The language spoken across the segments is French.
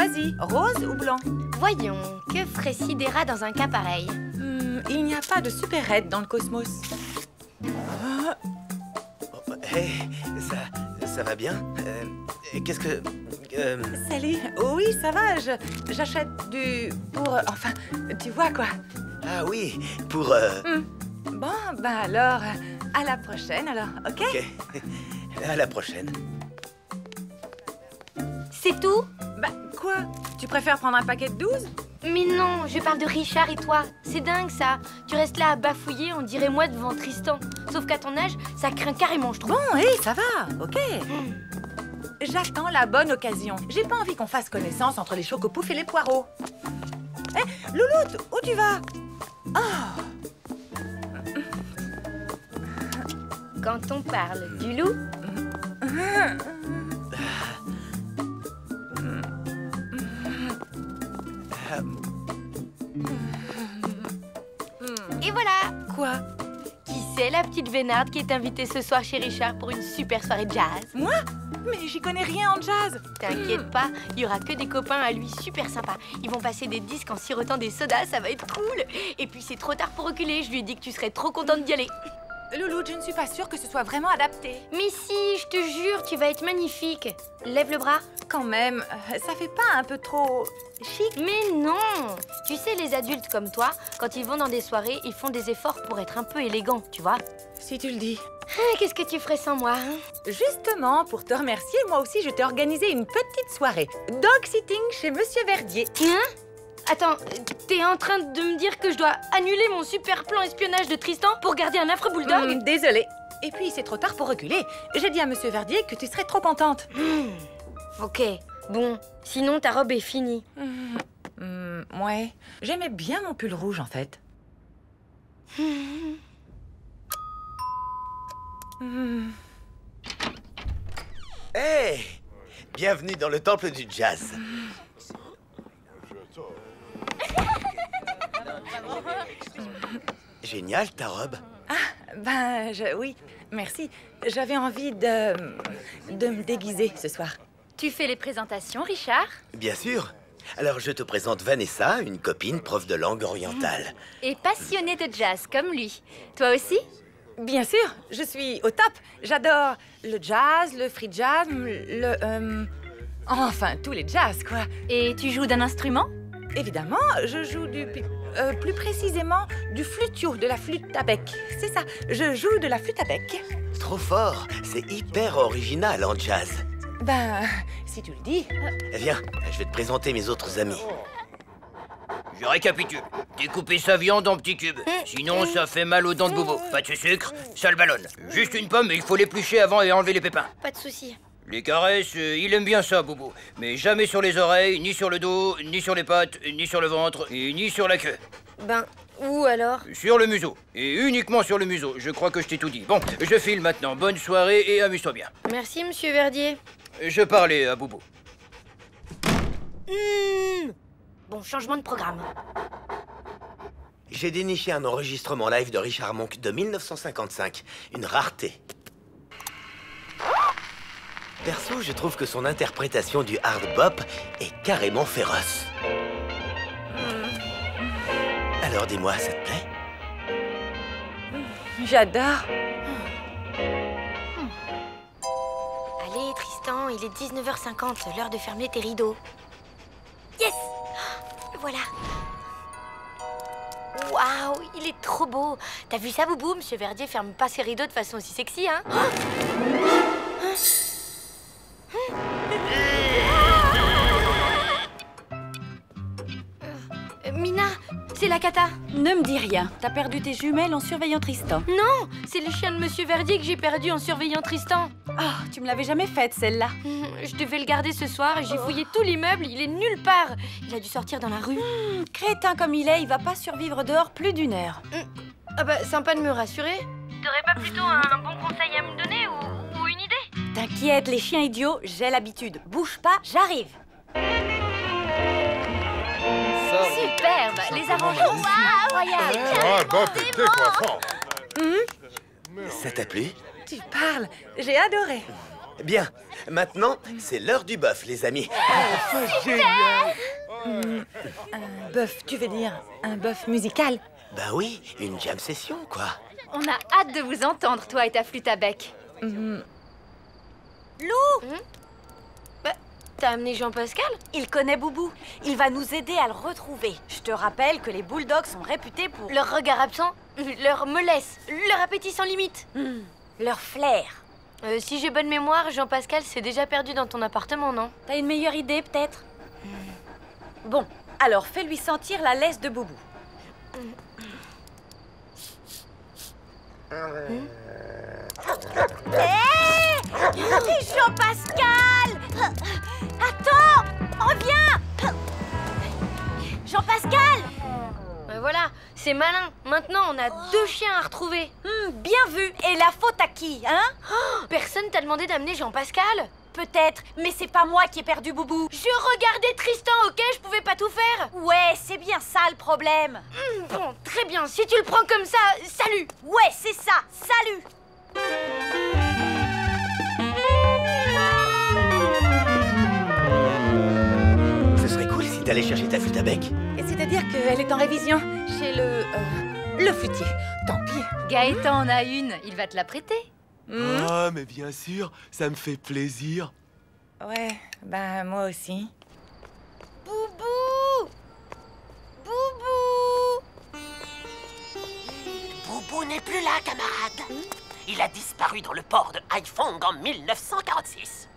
Choisis, rose ou blanc? Voyons, que ferait Sidera dans un cas pareil? Il n'y a pas de supérette dans le cosmos. Hey, ça va bien? Qu'est-ce que... Salut. Oui, ça va. J'achète pour... enfin, tu vois quoi. Ah oui, pour... Bon, ben alors, à la prochaine alors, ok? Ok. À la prochaine. C'est tout? Bah, quoi? Tu préfères prendre un paquet de 12? Mais non, je parle de Richard et toi. C'est dingue ça. Tu restes là à bafouiller, on dirait moi devant Tristan. Sauf qu'à ton âge, ça craint carrément, je trouve. Bon, hé, ça va, ok. J'attends la bonne occasion. J'ai pas envie qu'on fasse connaissance entre les chocopoufs et les poireaux. Hé, Louloute, où tu vas? Oh. Quand on parle du loup, et voilà. Quoi? Qui c'est la petite vénarde qui est invitée ce soir chez Richard pour une super soirée de jazz? Moi? Mais j'y connais rien en jazz. T'inquiète pas, il y aura que des copains à lui super sympas. Ils vont passer des disques en sirotant des sodas, ça va être cool. Et puis c'est trop tard pour reculer, je lui ai dit que tu serais trop contente d'y aller. Louloute, je ne suis pas sûre que ce soit vraiment adapté. Mais si, je te jure, tu vas être magnifique. Lève le bras. Quand même, ça fait pas un peu trop chic? Mais non! Tu sais, les adultes comme toi, quand ils vont dans des soirées, ils font des efforts pour être un peu élégants, tu vois? Si tu le dis. Ah, qu'est-ce que tu ferais sans moi, hein? Justement, pour te remercier, moi aussi, je t'ai organisé une petite soirée. Dog sitting chez Monsieur Verdier. Hein? Attends, t'es en train de me dire que je dois annuler mon super plan espionnage de Tristan pour garder un affreux bulldog? Désolée. Et puis, c'est trop tard pour reculer. J'ai dit à Monsieur Verdier que tu serais trop contente. Ok, bon, sinon ta robe est finie. Ouais. J'aimais bien mon pull rouge, en fait. Hey! Bienvenue dans le temple du jazz. Génial, ta robe. Ben, oui, merci. J'avais envie de me déguiser ce soir. Tu fais les présentations, Richard? Bien sûr. Alors, je te présente Vanessa, une copine prof de langue orientale. Et passionnée de jazz comme lui. Toi aussi? Bien sûr, je suis au top. J'adore le jazz, le free jazz, enfin, tous les jazz, quoi. Et tu joues d'un instrument? Évidemment, je joue plus précisément du flutio, de la flûte à bec. C'est ça, je joue de la flûte à bec. Trop fort. C'est hyper original en jazz. Ben, si tu le dis. Viens, je vais te présenter mes autres amis. Je récapitule. Découper sa viande en petits cubes. Sinon, ça fait mal aux dents de Bobo. Pas de sucre, ça le ballonne. Juste une pomme, mais il faut l'éplucher avant et enlever les pépins. Pas de souci. Les caresses, il aime bien ça, Bobo. Mais jamais sur les oreilles, ni sur le dos, ni sur les pattes, ni sur le ventre, et ni sur la queue. Ben, où alors? Sur le museau. Et uniquement sur le museau. Je crois que je t'ai tout dit. Bon, je file maintenant. Bonne soirée et amuse-toi bien. Merci, Monsieur Verdier. Je parlais à Bobo. Bon, changement de programme. J'ai déniché un enregistrement live de Richard Monk de 1955. Une rareté. Perso, je trouve que son interprétation du hard bop est carrément féroce. Alors dis-moi, ça te plaît? J'adore. Allez, Tristan, il est 19h50, l'heure de fermer tes rideaux. Yes! Voilà. Waouh, il est trop beau. T'as vu ça, Boubou? Monsieur Verdier ferme pas ses rideaux de façon aussi sexy, hein? Mina, c'est la cata. Ne me dis rien. T'as perdu tes jumelles en surveillant Tristan. Non, c'est le chien de Monsieur Verdier que j'ai perdu en surveillant Tristan. Oh, tu me l'avais jamais faite, celle-là. Je devais le garder ce soir et j'ai fouillé tout l'immeuble, il est nulle part. Il a dû sortir dans la rue. Crétin comme il est, il va pas survivre dehors plus d'une heure. Ah bah, sympa de me rassurer. T'aurais pas plutôt un bon conseil à me donner ou une idée? T'inquiète, les chiens idiots, j'ai l'habitude. Bouge pas, j'arrive. Superbe, les arrangements. Waouh, royal. Ah, bah, t'es coiffant. Ça t'a plu? Tu parles, j'ai adoré. Bien, maintenant, c'est l'heure du bœuf, les amis. Un bœuf, tu veux dire un bœuf musical? Bah oui, une jam session, quoi. On a hâte de vous entendre, toi et ta flûte à bec. Lou, T'as amené Jean-Pascal? il connaît Boubou. Il va nous aider à le retrouver. Je te rappelle que les bulldogs sont réputés pour Leur regard absent, leur mollesse, leur appétit sans limite. leur flair. Si j'ai bonne mémoire, Jean-Pascal s'est déjà perdu dans ton appartement, non? T'as une meilleure idée, peut-être? Bon, alors fais-lui sentir la laisse de Boubou. Hé, Jean-Pascal! Attends! Reviens! Jean-Pascal! Voilà, c'est malin. Maintenant, on a 2 chiens à retrouver. Bien vu. Et la faute à qui, hein? Personne t'a demandé d'amener Jean-Pascal? Peut-être, mais c'est pas moi qui ai perdu Boubou. Je regardais Tristan, ok? Je pouvais pas tout faire. Ouais, c'est bien ça le problème. Bon, très bien. Si tu le prends comme ça, salut. Ouais, c'est ça. Salut! Ce serait cool si t'allais chercher ta flûte à bec. Et c'est-à-dire qu'elle est en révision chez le flûtier. Tant pis. Gaëtan en a une, il va te la prêter. Ah, mais bien sûr, ça me fait plaisir. Ouais, bah moi aussi. Boubou! Boubou! Boubou n'est plus là, camarade. Il a disparu dans le port de Haiphong en 1946.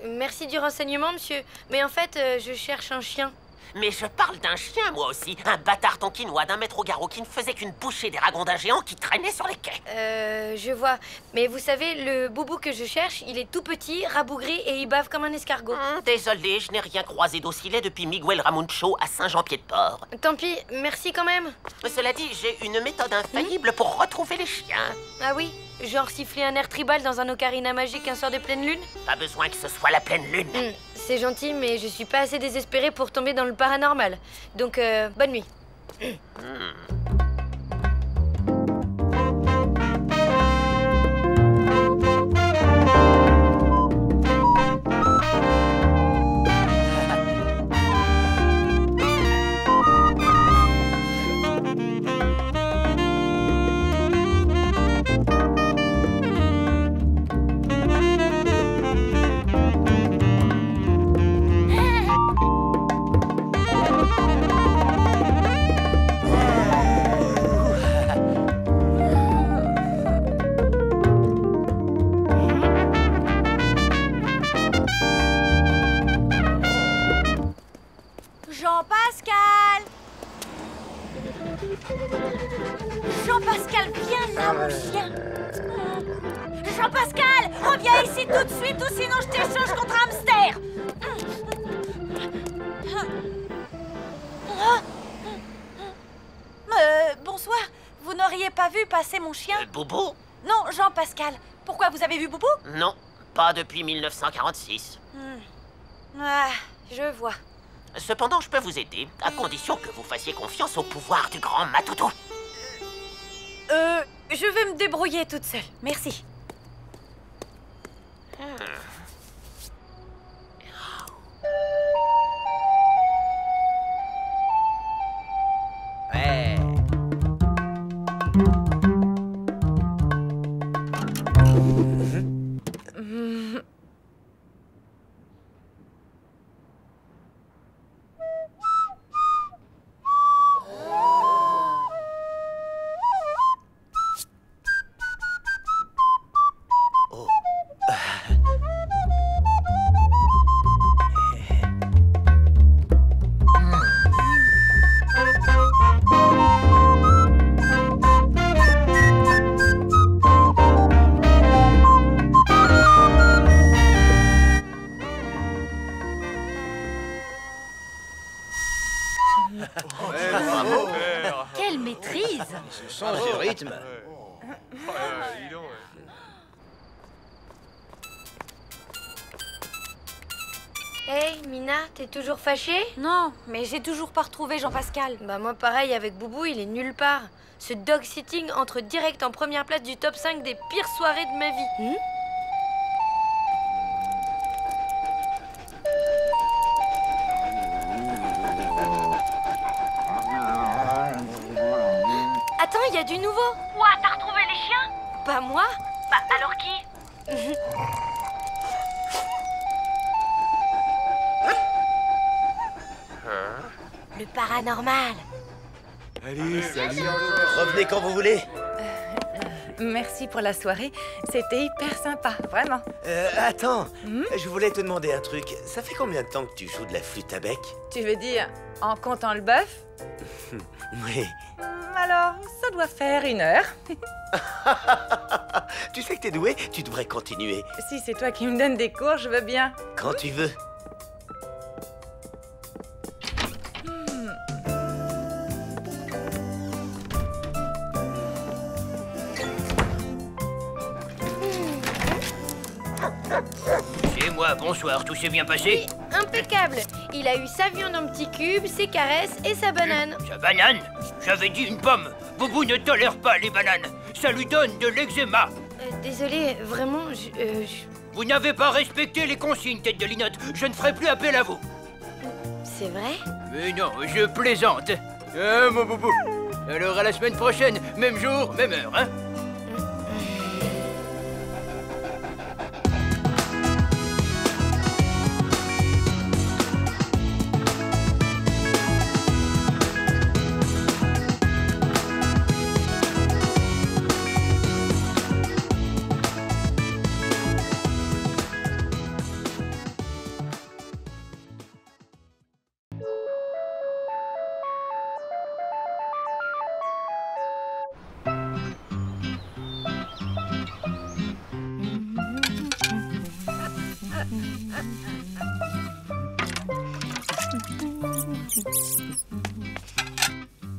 Merci du renseignement, monsieur. Mais en fait, je cherche un chien. Mais je parle d'un chien, moi aussi. Un bâtard tonkinois d'1 mètre au garrot qui ne faisait qu'une bouchée des ragondins géants qui traînaient sur les quais. Je vois. Mais vous savez, le boubou que je cherche, il est tout petit, rabougri et il bave comme un escargot. Désolé, je n'ai rien croisé d'aussi laid depuis Miguel Ramuncho à Saint-Jean-Pied-de-Port. Tant pis, merci quand même. Cela dit, j'ai une méthode infaillible pour retrouver les chiens. Ah oui? Genre siffler un air tribal dans un ocarina magique un soir de pleine lune? Pas besoin que ce soit la pleine lune. C'est gentil, mais je suis pas assez désespérée pour tomber dans le paranormal. Donc, bonne nuit. Jean-Pascal! Jean-Pascal, viens là, mon chien! Jean-Pascal, reviens ici tout de suite ou sinon je t'échange contre un hamster! Bonsoir, vous n'auriez pas vu passer mon chien? Boubou? Non, Jean-Pascal. Pourquoi, vous avez vu Boubou? Non, pas depuis 1946. Ah, je vois. Cependant, je peux vous aider, à condition que vous fassiez confiance au pouvoir du grand Matoutou. Je vais me débrouiller toute seule. Merci. Ouais. Quelle maîtrise! Ce sens du rythme. Hey, Mina, t'es toujours fâchée? Non, mais j'ai toujours pas retrouvé Jean-Pascal. Bah moi pareil, avec Boubou, il est nulle part. Ce dog sitting entre direct en première place du top 5 des pires soirées de ma vie. Attends, il y a du nouveau. Quoi, t'as retrouvé les chiens? Pas moi. Bah, alors qui? Le paranormal. Allez, salut. Revenez quand vous voulez. Merci pour la soirée. C'était hyper sympa, vraiment. Attends, je voulais te demander un truc. Ça fait combien de temps que tu joues de la flûte à bec? Tu veux dire en comptant le bœuf? Oui. Alors, ça doit faire 1 heure. Tu sais que t'es doué, tu devrais continuer. Si c'est toi qui me donnes des cours, je veux bien. Quand tu veux. C'est moi, bonsoir, tout s'est bien passé? Impeccable. Il a eu sa viande en petits cubes, ses caresses et sa banane. Sa banane? J'avais dit une pomme. Boubou ne tolère pas les bananes. Ça lui donne de l'eczéma. Désolé, vraiment, Vous n'avez pas respecté les consignes, tête de linotte. Je ne ferai plus appel à vous. C'est vrai? Mais non, je plaisante. Ah, mon boubou. Alors à la semaine prochaine, même jour, même heure, hein?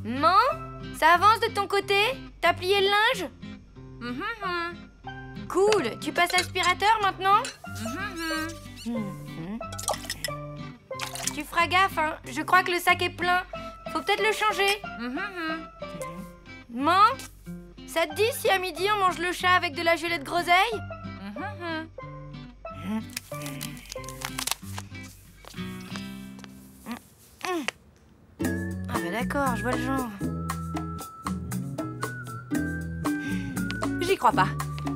Maman, ça avance de ton côté? T'as plié le linge? Cool, tu passes l'aspirateur maintenant? Tu feras gaffe, hein. Je crois que le sac est plein. Faut peut-être le changer. Maman, ça te dit si à midi on mange le chat avec de la gelée de groseille? Ah bah d'accord, je vois le genre. J'y crois pas.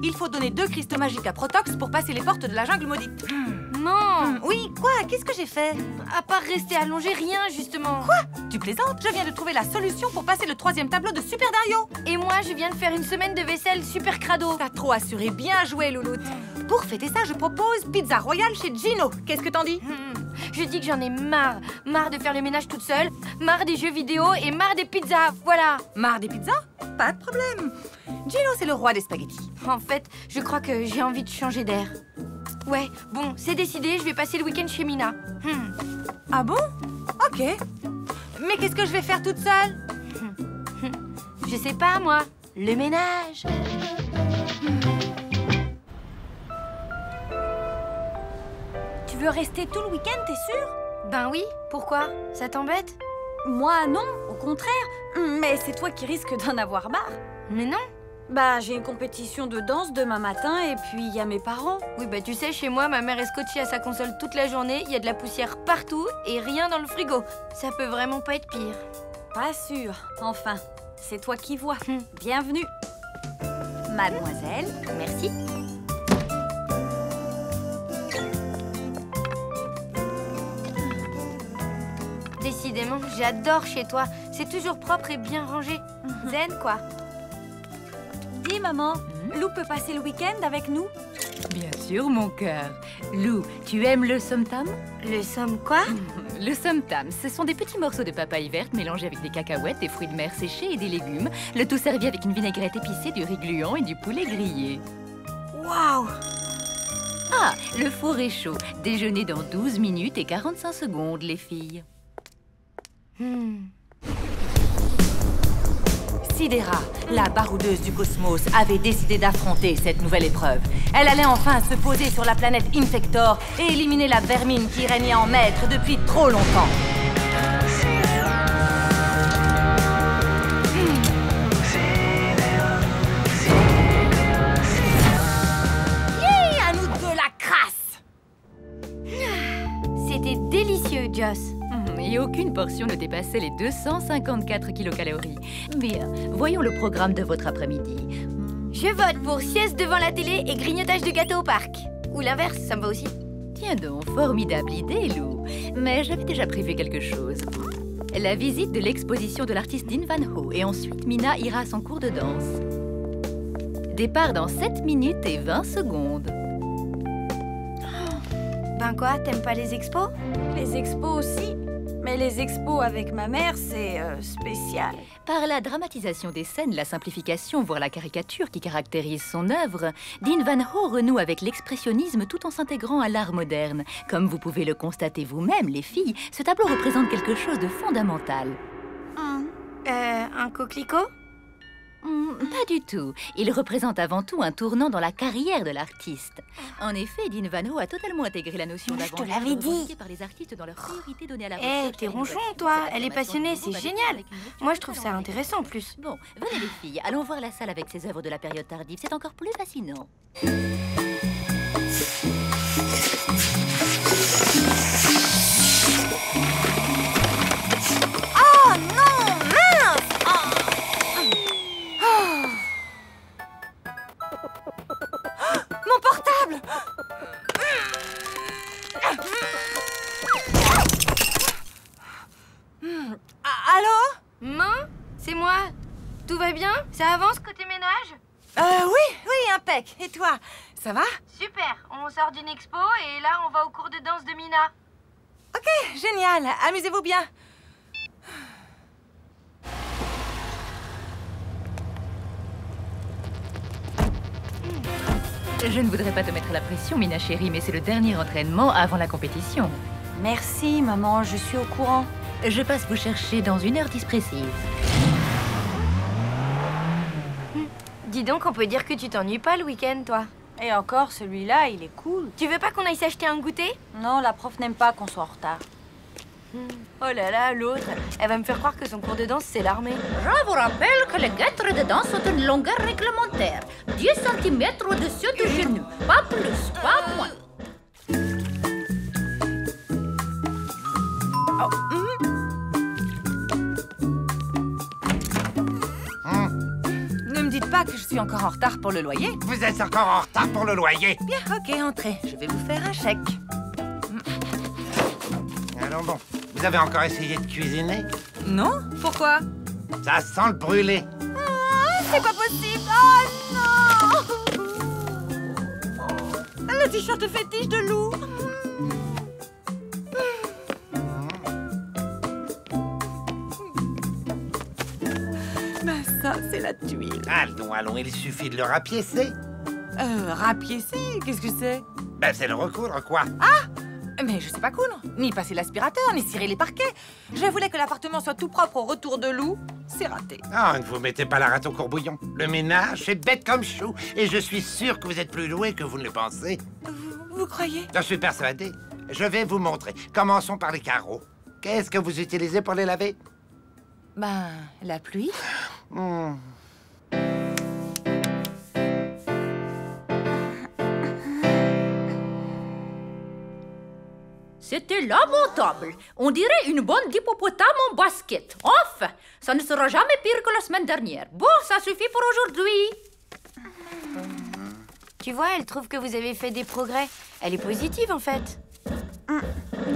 Il faut donner 2 cristaux magiques à Protox pour passer les portes de la jungle maudite. Maman, Oui, quoi? Qu'est-ce que j'ai fait? à part rester allongé, rien justement. Quoi? Tu plaisantes? Je viens de trouver la solution pour passer le 3e tableau de Super Dario. Et moi, je viens de faire une semaine de vaisselle super crado. T'as trop assuré, bien joué, Louloute. Pour fêter ça, je propose pizza royale chez Gino. Qu'est-ce que t'en dis? Je dis que j'en ai marre. Marre de faire le ménage toute seule, marre des jeux vidéo et marre des pizzas, voilà. Marre des pizzas? Pas de problème. Gino, c'est le roi des spaghettis. En fait, je crois que j'ai envie de changer d'air. Ouais, bon, c'est décidé, je vais passer le week-end chez Mina. Ah bon? Ok. Mais qu'est-ce que je vais faire toute seule? Je sais pas, moi. Le ménage. Tu veux rester tout le week-end, t'es sûr? Ben oui, pourquoi? Ça t'embête? Moi, non, au contraire. Mais c'est toi qui risques d'en avoir marre. Mais non. Bah, j'ai une compétition de danse demain matin et puis il y a mes parents. Oui, bah tu sais, chez moi, ma mère est scotchée à sa console toute la journée, il y a de la poussière partout et rien dans le frigo. Ça peut vraiment pas être pire. Pas sûr. Enfin, c'est toi qui vois. Bienvenue. Mademoiselle. Merci. Décidément, j'adore chez toi. C'est toujours propre et bien rangé. Zen, quoi. Dis, maman, Lou peut passer le week-end avec nous? Bien sûr, mon cœur. Lou, tu aimes le somtam? Le somme quoi? Le somtam, ce sont des petits morceaux de papaye verte mélangés avec des cacahuètes, des fruits de mer séchés et des légumes. Le tout servi avec une vinaigrette épicée, du riz gluant et du poulet grillé. Waouh! Ah, le four est chaud. Déjeuner dans 12 minutes et 45 secondes, les filles. Sidera, la baroudeuse du cosmos, avait décidé d'affronter cette nouvelle épreuve. Elle allait enfin se poser sur la planète Infector et éliminer la vermine qui régnait en maître depuis trop longtemps. Yeah, à nous de la crasse! C'était délicieux, Joss. Et aucune porte portion ne dépassait les 254 kilocalories. Bien, voyons le programme de votre après-midi. Je vote pour sieste devant la télé et grignotage de gâteau au parc. Ou l'inverse, ça me va aussi. Tiens donc, formidable idée, Lou. Mais j'avais déjà prévu quelque chose. La visite de l'exposition de l'artiste Dean Van Ho. Et ensuite, Mina ira à son cours de danse. Départ dans 7 minutes et 20 secondes. Ben quoi, t'aimes pas les expos? Les expos aussi. Mais les expos avec ma mère, c'est spécial. Par la dramatisation des scènes, la simplification, voire la caricature qui caractérise son œuvre, Dean Van Ho renoue avec l'expressionnisme tout en s'intégrant à l'art moderne. Comme vous pouvez le constater vous-même, les filles, ce tableau représente quelque chose de fondamental. Un coquelicot? Pas du tout. Il représente avant tout un tournant dans la carrière de l'artiste. En effet, Dean Van Ho a totalement intégré la notion Je te d'avant-garde l'avais dit. revendiquée par les artistes dans leur priorité donnée à la Eh, recherche t'es et à ronchon, l'innovation. toi. Cette Elle est affirmation passionnée, du c'est groupe génial. avec une notion Moi, je trouve ça dans intéressant en plus. Bon, venez les filles, allons voir la salle avec ses œuvres de la période tardive. C'est encore plus fascinant. Oh non, mince! Mon portable! Allô? Maman, c'est moi. Tout va bien? Ça avance côté ménage? Oui, impec. Et toi, ça va? Super, on sort d'une expo et là on va au cours de danse de Mina. Ok, génial. Amusez-vous bien. Je ne voudrais pas te mettre la pression, Mina chérie, mais c'est le dernier entraînement avant la compétition. Merci, maman, je suis au courant. Je passe vous chercher dans 1h10 précise. Dis donc, on peut dire que tu t'ennuies pas le week-end, toi. Et encore, celui-là, il est cool. Tu veux pas qu'on aille s'acheter un goûter? Non, la prof n'aime pas qu'on soit en retard. Oh là là, l'autre, elle va me faire croire que son cours de danse, c'est l'armée. Je vous rappelle que les guêtres de danse ont une longueur réglementaire. 10 cm au-dessus du genou. Pas plus, pas moins. Ne me dites pas que je suis encore en retard pour le loyer. Vous êtes encore en retard pour le loyer. Bien, ok, entrez. Je vais vous faire un chèque. Alors bon, vous avez encore essayé de cuisiner? Non? Pourquoi? Ça sent le brûlé. C'est pas possible. Oh non! Le t-shirt fétiche de Lou. Ben ça, c'est la tuile. Allons, allons, il suffit de le rapiécer. Rapiécer, qu'est-ce que c'est? Ben, c'est le recoudre, quoi. Mais je sais pas coudre, ni passer l'aspirateur, ni cirer les parquets. Je voulais que l'appartement soit tout propre au retour de Lou. C'est raté. Ah, ne vous mettez pas la rate au courbouillon. Le ménage, c'est bête comme chou. Et je suis sûr que vous êtes plus doué que vous ne le pensez. Vous croyez? J'en suis persuadé. Je vais vous montrer. Commençons par les carreaux. Qu'est-ce que vous utilisez pour les laver? Ben, la pluie. C'était lamentable. On dirait une bande d'hippopotames en basket. Enfin, ça ne sera jamais pire que la semaine dernière. Bon, ça suffit pour aujourd'hui. Tu vois, elle trouve que vous avez fait des progrès. Elle est positive, en fait.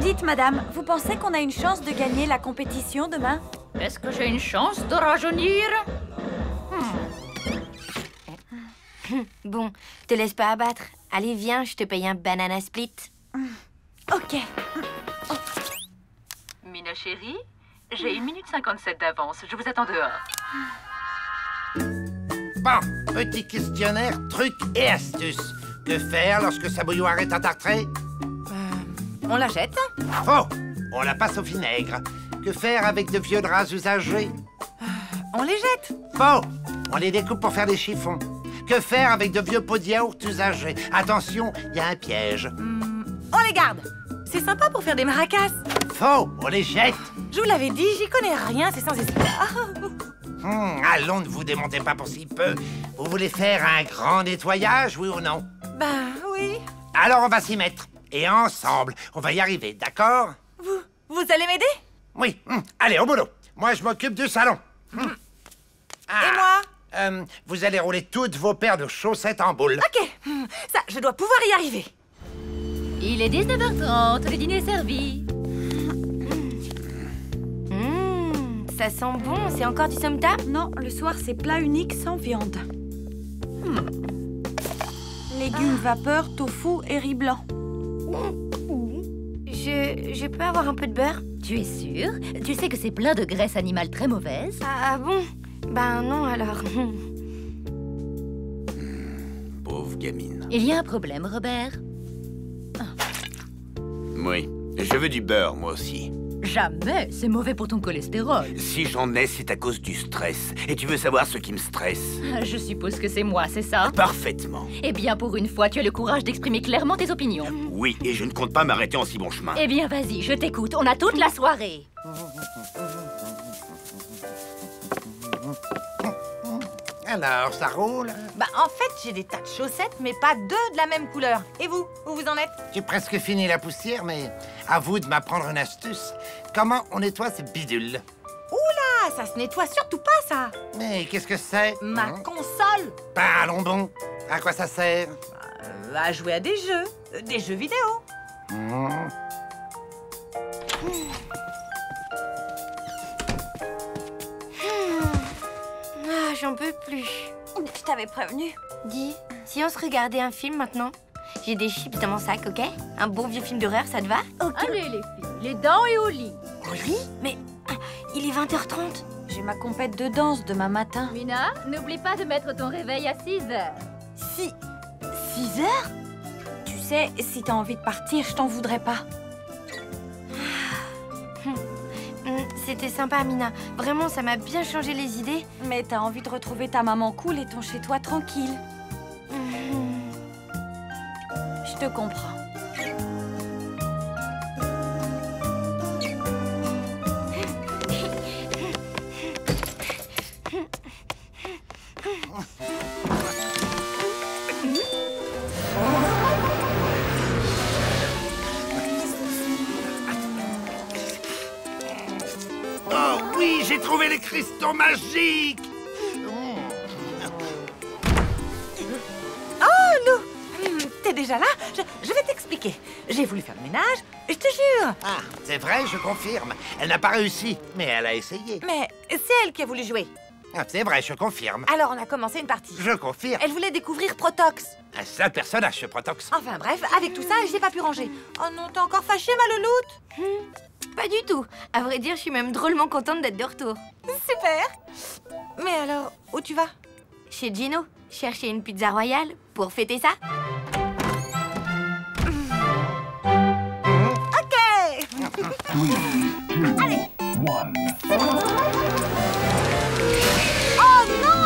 Dites, madame, vous pensez qu'on a une chance de gagner la compétition demain? Est-ce que j'ai une chance de rajeunir? Bon, te laisse pas abattre. Allez, viens, je te paye un banana split. Ok. Mina chérie, j'ai 1 minute 57 d'avance. Je vous attends dehors. Bon, petit questionnaire, trucs et astuces. Que faire lorsque sa bouilloire est entartrée? On la jette? Faux! On la passe au vinaigre. Que faire avec de vieux draps usagés? On les jette. Faux! On les découpe pour faire des chiffons. Que faire avec de vieux pots de yaourt usagés? Attention, il y a un piège. On les garde. C'est sympa pour faire des maracas. Faux! On les jette. Je vous l'avais dit, j'y connais rien, c'est sans espoir. Allons, ne vous démontez pas pour si peu. Vous voulez faire un grand nettoyage, oui ou non? Ben oui. Alors on va s'y mettre. Et ensemble, on va y arriver, d'accord? Vous allez m'aider? Oui. Allez, au boulot. Moi, je m'occupe du salon. Et moi? Vous allez rouler toutes vos paires de chaussettes en boule. Ok, ça, je dois pouvoir y arriver. Il est 19h30, le dîner est servi. Ça sent bon, c'est encore du somtam? Non, le soir, c'est plat unique sans viande. Légumes vapeur, tofu et riz blanc. Je peux avoir un peu de beurre? Tu es sûr? Tu sais que c'est plein de graisse animale très mauvaise? Ah bon? Ben non alors. Pauvre gamine. Il y a un problème, Robert. Oui, je veux du beurre, moi aussi. Jamais, c'est mauvais pour ton cholestérol. Si j'en ai, c'est à cause du stress. Et tu veux savoir ce qui me stresse? Je suppose que c'est moi, c'est ça? Parfaitement. Eh bien, pour une fois, tu as le courage d'exprimer clairement tes opinions. Oui, et je ne compte pas m'arrêter en si bon chemin. Eh bien, vas-y, je t'écoute, on a toute la soirée. Alors, ça roule? Bah, en fait, j'ai des tas de chaussettes, mais pas deux de la même couleur. Et vous, où vous en êtes? J'ai presque fini la poussière, mais à vous de m'apprendre une astuce. Comment on nettoie ces bidules? Oula, ça se nettoie surtout pas, ça. Mais qu'est-ce que c'est? Ma console. Bah, allons bon. À quoi ça sert? À jouer à des jeux vidéo. Ah, j'en peux plus. Je t'avais prévenu. Dis, si on se regardait un film maintenant? J'ai des chips dans mon sac, ok? Un bon vieux film d'horreur, ça te va? Allez, les filles, les dents et au lit. Au lit? Mais il est 20h30. J'ai ma compète de danse demain matin. Mina, n'oublie pas de mettre ton réveil à 6h. 6 heures? Tu sais, si t'as envie de partir, je t'en voudrais pas. C'était sympa, Mina. Vraiment, ça m'a bien changé les idées. Mais t'as envie de retrouver ta maman cool et ton chez-toi tranquille. Je te comprends. Oh oui, j'ai trouvé les cristaux magiques! Oh, Lou, t'es déjà là? Je vais t'expliquer. J'ai voulu faire le ménage, je te jure. Ah, c'est vrai, je confirme. Elle n'a pas réussi, mais elle a essayé. Mais c'est elle qui a voulu jouer. Ah, c'est vrai, je confirme. Alors on a commencé une partie. Je confirme. Elle voulait découvrir Protox. Un seul personnage, ce Protox. Enfin bref, avec tout ça, j'ai pas pu ranger. Oh non, t'es encore fâchée, ma louloute? Pas du tout. À vrai dire, je suis même drôlement contente d'être de retour. Super. Mais alors, où tu vas? Chez Gino, chercher une pizza royale pour fêter ça. Ok. Allez. C'est bon. Oh non!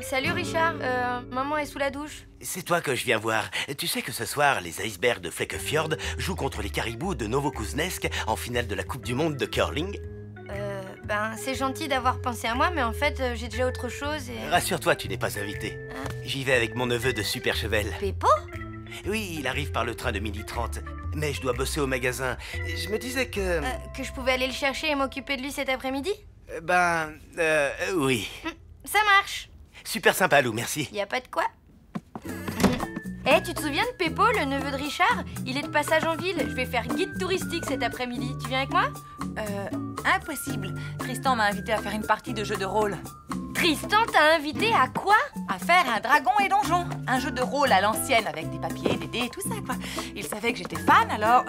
Salut Richard, maman est sous la douche. C'est toi que je viens voir. Tu sais que ce soir, les icebergs de Flekkefjord jouent contre les caribous de Novokuznesk en finale de la Coupe du Monde de curling? Ben, c'est gentil d'avoir pensé à moi, mais en fait, j'ai déjà autre chose et... Rassure-toi, tu n'es pas invité. J'y vais avec mon neveu de Super Chevel. Peppo? Oui, il arrive par le train de 12h30. Mais je dois bosser au magasin. Je me disais que... Que je pouvais aller le chercher et m'occuper de lui cet après-midi? Oui. Ça marche. Super sympa, Lou, merci. Y a pas de quoi. Eh, tu te souviens de Peppo, le neveu de Richard? Il est de passage en ville. Je vais faire guide touristique cet après-midi. Tu viens avec moi? Impossible. Tristan m'a invité à faire une partie de jeu de rôle. Tristan t'a invité à quoi? À faire un dragon et donjon. Un jeu de rôle à l'ancienne avec des papiers, des dés et tout ça, quoi. Il savait que j'étais fan, alors...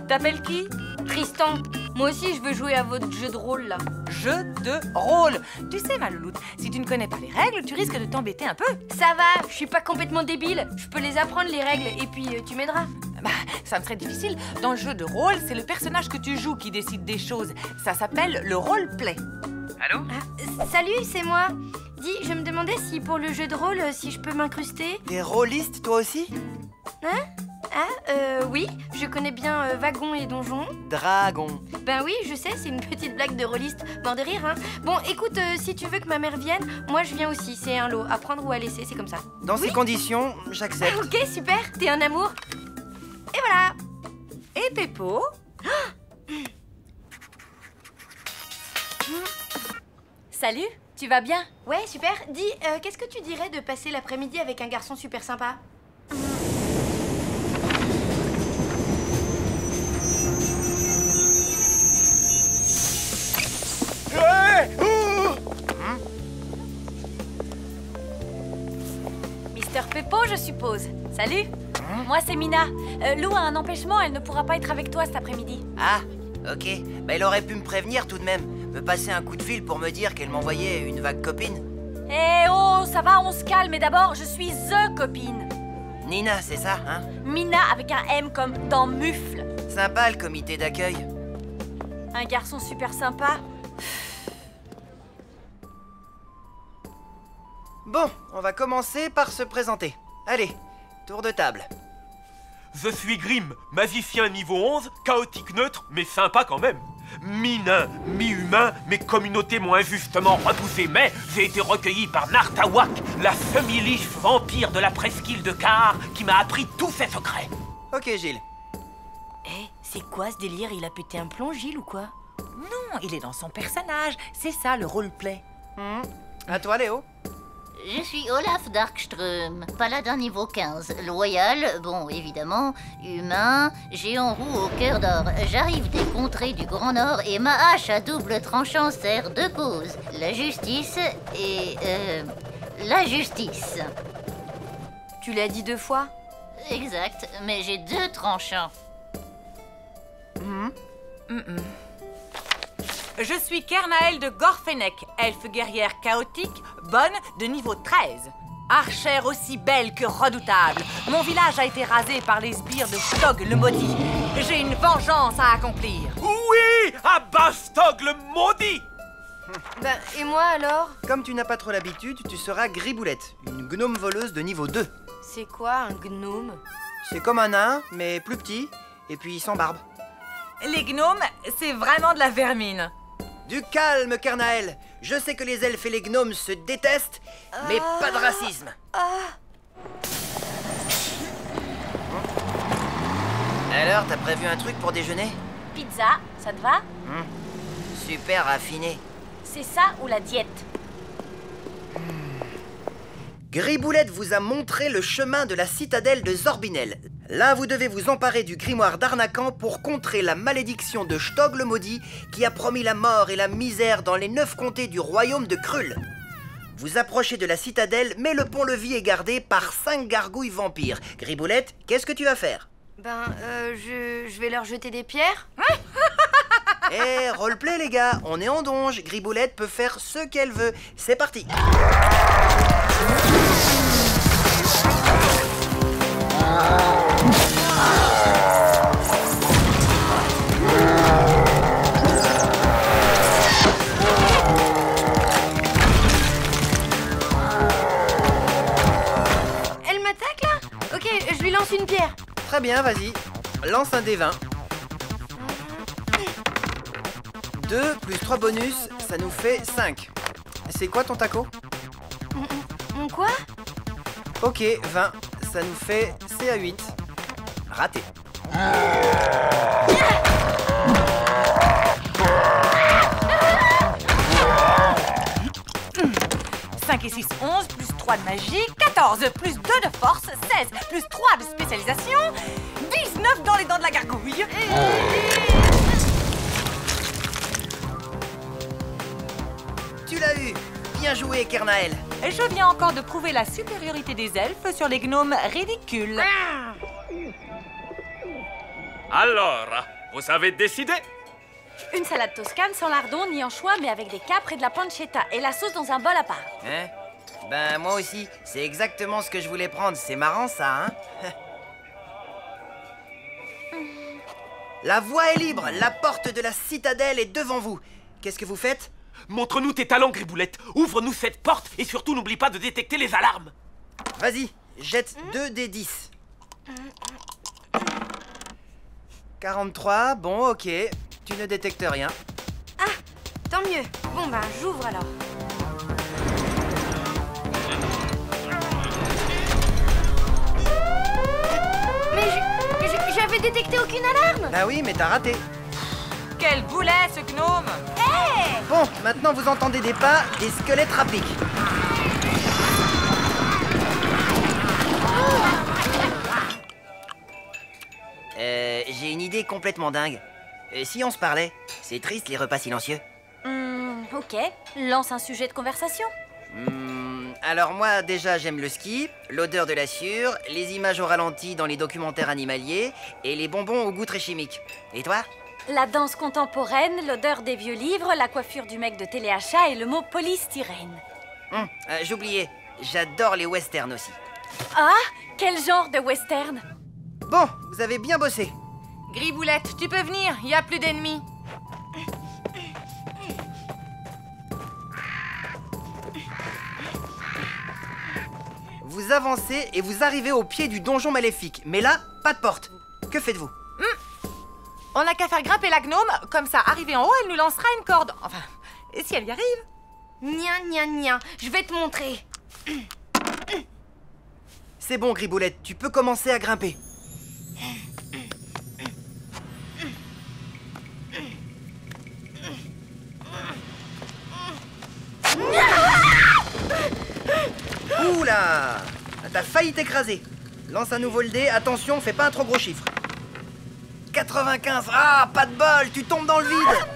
T'appelles qui? Tristan. Moi aussi, je veux jouer à votre jeu de rôle, là. Jeu de rôle. Tu sais, ma louloute, si tu ne connais pas les règles, tu risques de t'embêter un peu. Ça va, je suis pas complètement débile. Je peux les apprendre, les règles, et puis tu m'aideras. Bah, ça me serait difficile. Dans le jeu de rôle, c'est le personnage que tu joues qui décide des choses. Ça s'appelle le roleplay. Allô? Salut, c'est moi. Dis, je me demandais si pour le jeu de rôle, si je peux m'incruster. T'es rôliste, toi aussi? Hein? Oui, je connais bien Wagon et Donjon. Dragon. Ben oui, je sais, c'est une petite blague de rôliste. Mort de rire, hein. Bon, écoute, si tu veux que ma mère vienne, moi je viens aussi. C'est un lot, à prendre ou à laisser, c'est comme ça. Dans ces conditions, j'accepte. Ok, super, t'es un amour. Et voilà. Et Peppo? Salut, tu vas bien? Ouais, super. Dis, qu'est-ce que tu dirais de passer l'après-midi avec un garçon super sympa? Mister Peppo, je suppose. Salut. Moi, c'est Mina. Lou a un empêchement, elle ne pourra pas être avec toi cet après-midi. Ah, ok. Bah, elle aurait pu me prévenir tout de même. Me passer un coup de fil pour me dire qu'elle m'envoyait une vague copine. Eh oh, ça va, on se calme. Mais d'abord, je suis THE copine. Nina, c'est ça, hein? Mina avec un M comme dans mufle. Sympa le comité d'accueil. Un garçon super sympa. Bon, on va commencer par se présenter. Allez, tour de table. Je suis Grim, magicien niveau 11, chaotique neutre, mais sympa quand même. Mi-nain, mi-humain, mes communautés m'ont injustement repoussé, mais j'ai été recueilli par Nartawak, la semi-liche vampire de la presqu'île de Kahar, qui m'a appris tous ses secrets. Ok, Gilles. C'est quoi ce délire? Il a pété un plomb, Gilles, ou quoi? Non, il est dans son personnage. C'est ça, le roleplay. À toi, Léo. Je suis Olaf Darkström, paladin niveau 15, loyal, bon évidemment, humain, géant roux au cœur d'or. J'arrive des contrées du Grand Nord et ma hache à double tranchant sert deux causes, la justice et... la justice. Tu l'as dit 2 fois? Exact, mais j'ai 2 tranchants. Je suis Kernael de Gorfennek, elfe guerrière chaotique, bonne, de niveau 13. Archère aussi belle que redoutable. Mon village a été rasé par les sbires de Stog le maudit. J'ai une vengeance à accomplir. Oui, à bas Stog le maudit! Bah, et moi alors? Comme tu n'as pas trop l'habitude, tu seras Griboulette, une gnome voleuse de niveau 2. C'est quoi un gnome? C'est comme un nain, mais plus petit, et puis sans barbe. Les gnomes, c'est vraiment de la vermine. Du calme, Kernael. Je sais que les elfes et les gnomes se détestent, mais pas de racisme. Alors, t'as prévu un truc pour déjeuner? Pizza, ça te va? Super raffiné. C'est ça ou la diète? Griboulette vous a montré le chemin de la citadelle de Zorbinel. Là, vous devez vous emparer du grimoire d'Arnacan pour contrer la malédiction de Stog le maudit qui a promis la mort et la misère dans les 9 comtés du royaume de Krull. Vous approchez de la citadelle, mais le pont-levis est gardé par 5 gargouilles vampires. Griboulette, qu'est-ce que tu vas faire? Ben, je vais leur jeter des pierres. Eh, roleplay les gars, on est en donge. Griboulette peut faire ce qu'elle veut. C'est parti. Elle m'attaque là? Ok, je lui lance une pierre. Très bien, vas-y. Lance un D20. 2 plus 3 bonus, ça nous fait 5. C'est quoi ton taco? Mon quoi? Ok, 20. Ça nous fait CA8. Raté. 5 et 6, 11, plus 3 de magie, 14, plus 2 de force, 16, plus 3 de spécialisation, 19 dans les dents de la gargouille. Tu l'as eu. Bien joué, Kernael. Je viens encore de prouver la supériorité des elfes sur les gnomes ridicules. Alors, vous avez décidé? Une salade toscane sans lardon ni anchois, mais avec des capres et de la pancetta. Et la sauce dans un bol à part. Hein? Ben, moi aussi. C'est exactement ce que je voulais prendre. C'est marrant, ça, hein? La voie est libre. La porte de la citadelle est devant vous. Qu'est-ce que vous faites? Montre-nous tes talents, Griboulette. Ouvre-nous cette porte et surtout n'oublie pas de détecter les alarmes. Vas-y, jette 2 des 10. 43, bon, ok. Tu ne détectes rien. Ah, tant mieux. Bon, ben, j'ouvre alors. Mais j'avais détecté aucune alarme. Bah oui, mais t'as raté. Quel boulet, ce gnome! Hé! Bon, maintenant vous entendez des pas, des squelettes rappiques. J'ai une idée complètement dingue. Si on se parlait, c'est triste les repas silencieux. Ok, lance un sujet de conversation. Alors moi, déjà, j'aime le ski, l'odeur de la sciure, les images au ralenti dans les documentaires animaliers et les bonbons au goût très chimique. Et toi? La danse contemporaine, l'odeur des vieux livres, la coiffure du mec de téléachat et le mot polystyrène. J'oubliais, j'adore les westerns aussi. Ah, quel genre de western? Bon, vous avez bien bossé. Griboulette, tu peux venir, il n'y a plus d'ennemis. Vous avancez et vous arrivez au pied du donjon maléfique. Mais là, pas de porte. Que faites-vous? On n'a qu'à faire grimper la gnome, comme ça, arrivée en haut, elle nous lancera une corde. Enfin, et si elle y arrive? Nia, je vais te montrer. C'est bon, Griboulette, tu peux commencer à grimper. Oula! T'as failli t'écraser. Lance à nouveau le dé, attention, fais pas un trop gros chiffre. 95, ah, pas de bol, tu tombes dans le vide.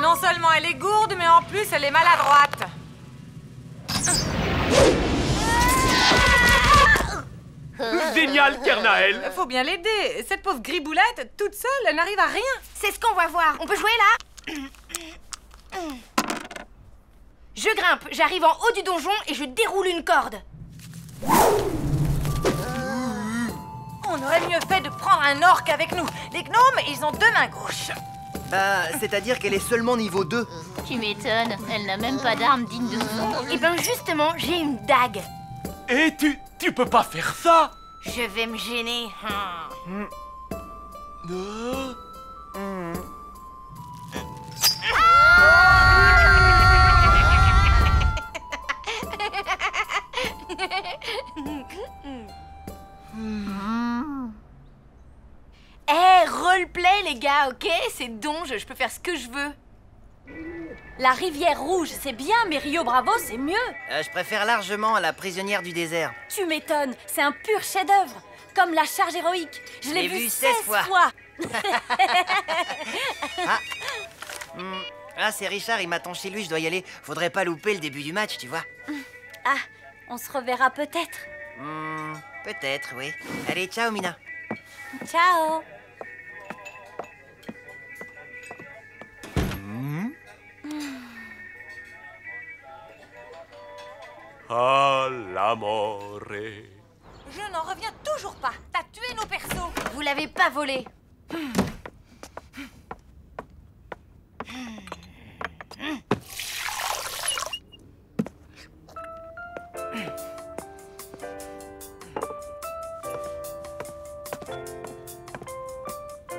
Non seulement elle est gourde, mais en plus elle est maladroite. Génial, Kernael. Faut bien l'aider. Cette pauvre Griboulette, toute seule, elle n'arrive à rien. C'est ce qu'on va voir. On peut jouer là? Je grimpe, j'arrive en haut du donjon et je déroule une corde. On aurait mieux fait de prendre un orc avec nous. Les gnomes, ils ont 2 mains gauches. Bah, c'est-à-dire qu'elle est seulement niveau 2. Tu m'étonnes, elle n'a même pas d'arme digne de son nom. Et ben justement, j'ai une dague. Et tu peux pas faire ça. Je vais me gêner. Roleplay les gars, ok? C'est donge, je peux faire ce que je veux. La rivière rouge, c'est bien, mais Rio Bravo, c'est mieux. Je préfère largement à la prisonnière du désert. Tu m'étonnes, c'est un pur chef-d'œuvre. Comme la charge héroïque. Je l'ai vu 16 fois. C'est Richard, il m'attend chez lui, je dois y aller. Faudrait pas louper le début du match, tu vois. Ah, on se reverra peut-être. Peut-être, oui. Allez, ciao, Mina. Ciao. Ah, l'amore. Je n'en reviens toujours pas. T'as tué nos persos. Vous l'avez pas volé.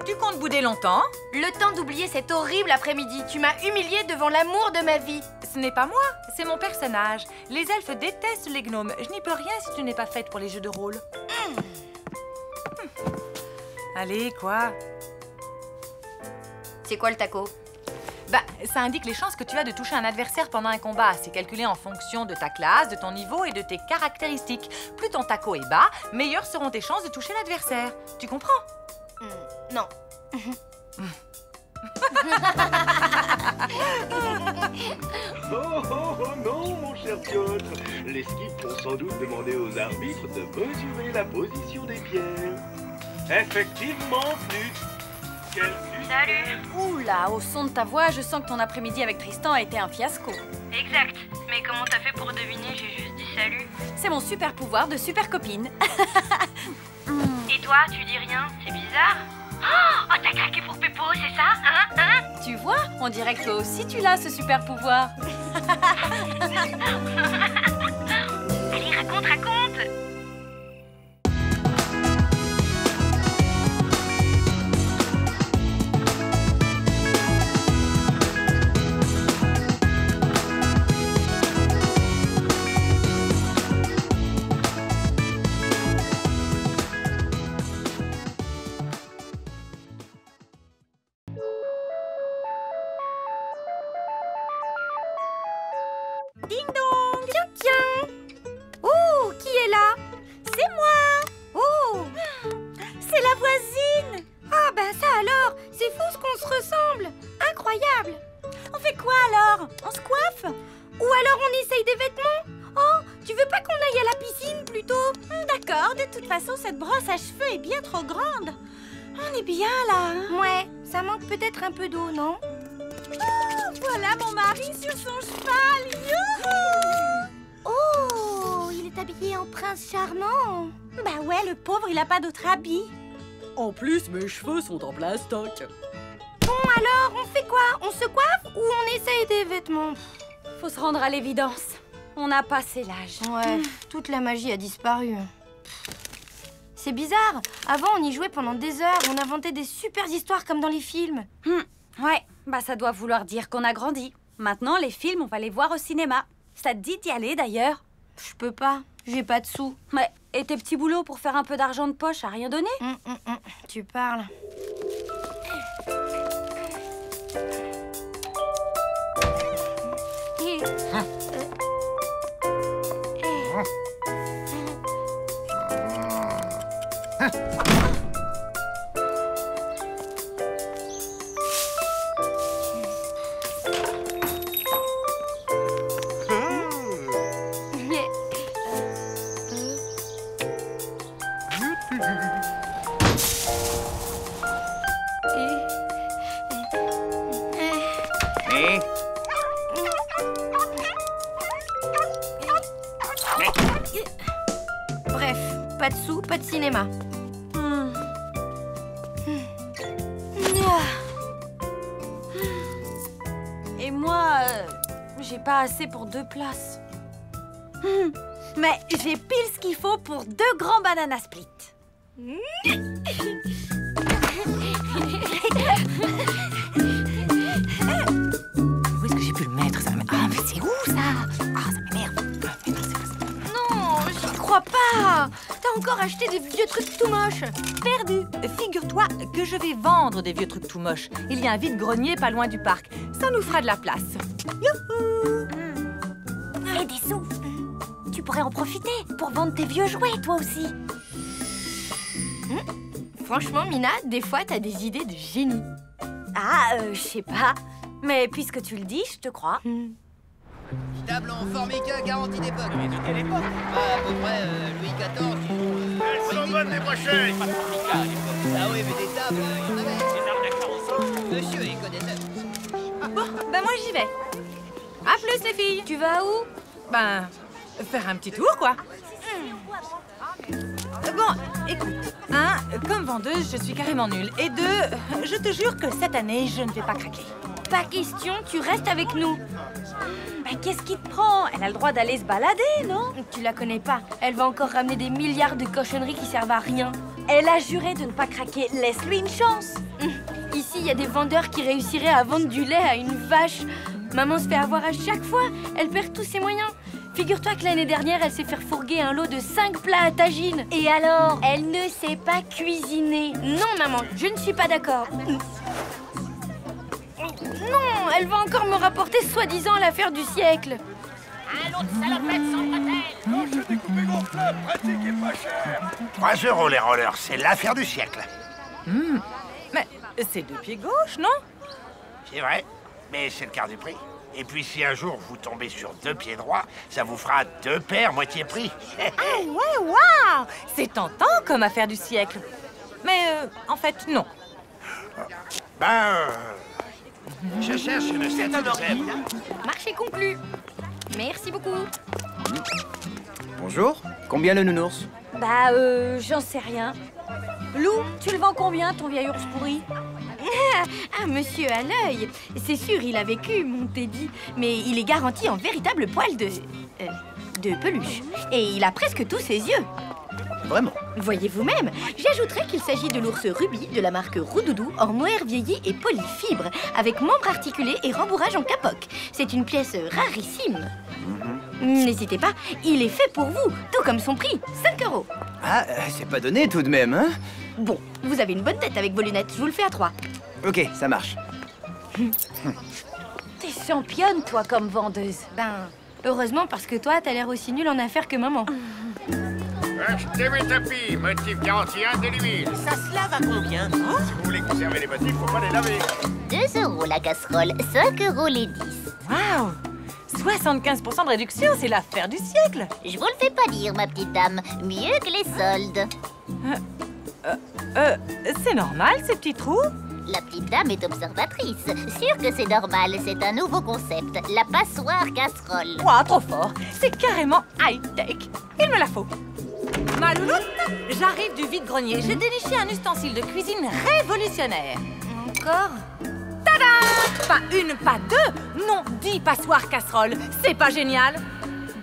Tu comptes bouder longtemps? Le temps d'oublier cet horrible après-midi. Tu m'as humiliée devant l'amour de ma vie. Ce n'est pas moi, c'est mon personnage. Les elfes détestent les gnomes. Je n'y peux rien si tu n'es pas faite pour les jeux de rôle. Allez, quoi? C'est quoi le taco? Bah, ça indique les chances que tu as de toucher un adversaire pendant un combat. C'est calculé en fonction de ta classe, de ton niveau et de tes caractéristiques. Plus ton taco est bas, meilleures seront tes chances de toucher l'adversaire. Tu comprends? Non. Oh non, mon cher Piotr. Les skips vont sans doute demander aux arbitres de mesurer la position des pierres. Effectivement, Flûte. Quelle Salut. Oula, au son de ta voix, je sens que ton après-midi avec Tristan a été un fiasco. Exact. Mais comment t'as fait pour deviner? J'ai juste dit salut. C'est mon super pouvoir de super copine. Et toi, tu dis rien? C'est bizarre. Oh, t'as craqué pour Peppo, c'est ça? Hein? Tu vois, on dirait que toi aussi tu l'as, ce super pouvoir. Allez, raconte. Ding dong. Tiens. Oh, qui est là? C'est moi. Oh, c'est la voisine. Ah ben ça alors, c'est fou ce qu'on se ressemble. Incroyable. On fait quoi alors? On se coiffe? Ou alors on essaye des vêtements? Oh, tu veux pas qu'on aille à la piscine plutôt? D'accord, de toute façon, cette brosse à cheveux est bien trop grande. On est bien là, hein? Ouais, ça manque peut-être un peu d'eau, non? Oh, voilà mon mari sur son cheval. Youhou! Oh, il est habillé en prince charmant. Bah ouais, le pauvre, il a pas d'autre habit. En plus, mes cheveux sont en plastoc. Bon alors, on fait quoi? On se coiffe ou on essaye des vêtements? Faut se rendre à l'évidence. On a passé l'âge. Ouais, toute la magie a disparu. C'est bizarre. Avant, on y jouait pendant des heures. On inventait des super histoires comme dans les films. Ouais, bah ça doit vouloir dire qu'on a grandi. Maintenant, les films, on va les voir au cinéma. Ça te dit d'y aller d'ailleurs? Je peux pas. J'ai pas de sous. Ouais, et tes petits boulots pour faire un peu d'argent de poche, à rien donné? Tu parles. Bref, pas de sous, pas de cinéma. Et moi, j'ai pas assez pour 2 places. Mais j'ai pile ce qu'il faut pour 2 grands banana split. Où est-ce que j'ai pu le mettre ça? Ah, mais c'est où ça? Ah, ça m'énerve. Non, j'y crois pas. T'as encore acheté des vieux trucs tout moches. Perdu. Figure-toi que je vais vendre des vieux trucs tout moches. Il y a un vide-grenier pas loin du parc. Ça nous fera de la place. Youhou! Et des sous. Tu pourrais en profiter pour vendre tes vieux jouets, toi aussi. Franchement, Mina, des fois, t'as des idées de génie. Ah, je sais pas. Mais puisque tu le dis, je te crois. Table en formica, garantie d'époque. Mais de quelle époque? À peu près Louis XIV, disons. Elles sont bonnes, les brochettes. Pas de formica à l'époque. Ah oui, mais des tables, il y en avait. Des arnaqueurs aussi. Monsieur, il connaît ça. Bon, ben moi j'y vais. À plus les filles. Tu vas où? Ben, faire un petit tour, quoi. Bon, écoute, comme vendeuse, je suis carrément nulle. Et 2, je te jure que cette année, je ne vais pas craquer. Pas question, tu restes avec nous. Ben, qu'est-ce qui te prend? Elle a le droit d'aller se balader, non? Tu la connais pas. Elle va encore ramener des milliards de cochonneries qui servent à rien. Elle a juré de ne pas craquer. Laisse-lui une chance. Ici, il y a des vendeurs qui réussiraient à vendre du lait à une vache. Maman se fait avoir à chaque fois. Elle perd tous ses moyens. Figure-toi que l'année dernière, elle s'est fait fourguer un lot de 5 plats à tagine. Et alors? Elle ne sait pas cuisiner. Non, maman, je ne suis pas d'accord. Non, elle va encore me rapporter soi-disant l'affaire du siècle. Allons de salopette sans bretelles. Non, je découpé gonflable, pratique et pas cher. 3 € les rollers, c'est l'affaire du siècle. Mais c'est 2 pieds gauche, non? C'est vrai, mais c'est le quart du prix. Et puis si un jour vous tombez sur 2 pieds droits, ça vous fera 2 paires moitié prix. Ah ouais, waouh! C'est tentant comme affaire du siècle. Mais en fait, non. Je cherche une statue de zèbre. Marché conclu. Merci beaucoup. Bonjour. Combien le nounours? Bah, j'en sais rien. Lou, tu le vends combien, ton vieil ours pourri? Ah, monsieur à l'œil. C'est sûr, il a vécu, mon Teddy. Mais il est garanti en véritable poil de peluche. Et il a presque tous ses yeux. Vraiment? Voyez vous-même. J'ajouterais qu'il s'agit de l'ours Ruby de la marque Roudoudou en mohair vieilli et polyfibre, avec membres articulés et rembourrage en capoc. C'est une pièce rarissime. N'hésitez pas, il est fait pour vous, tout comme son prix, 5 €. Ah, c'est pas donné tout de même, hein? Bon, vous avez une bonne tête avec vos lunettes, je vous le fais à 3. Ok, ça marche. T'es championne, toi, comme vendeuse. Ben, heureusement, parce que toi, t'as l'air aussi nul en affaires que maman. Achetez mes tapis, motif garanti indélébile. Ça se lave à combien? Si vous voulez conserver les motifs, faut pas les laver. 2 € la casserole, 5 € les 10. Waouh! 75% de réduction, c'est l'affaire du siècle. Je vous le fais pas dire, ma petite dame. Mieux que les soldes. C'est normal, ces petits trous? La petite dame est observatrice. Sûr que c'est normal, c'est un nouveau concept. La passoire casserole. Ouah, trop fort. C'est carrément high-tech. Il me la faut. Ma louloute, j'arrive du vide-grenier. J'ai déniché un ustensile de cuisine révolutionnaire. Encore? Tada! Pas une, pas deux. Non, 10 passoires casseroles. C'est pas génial?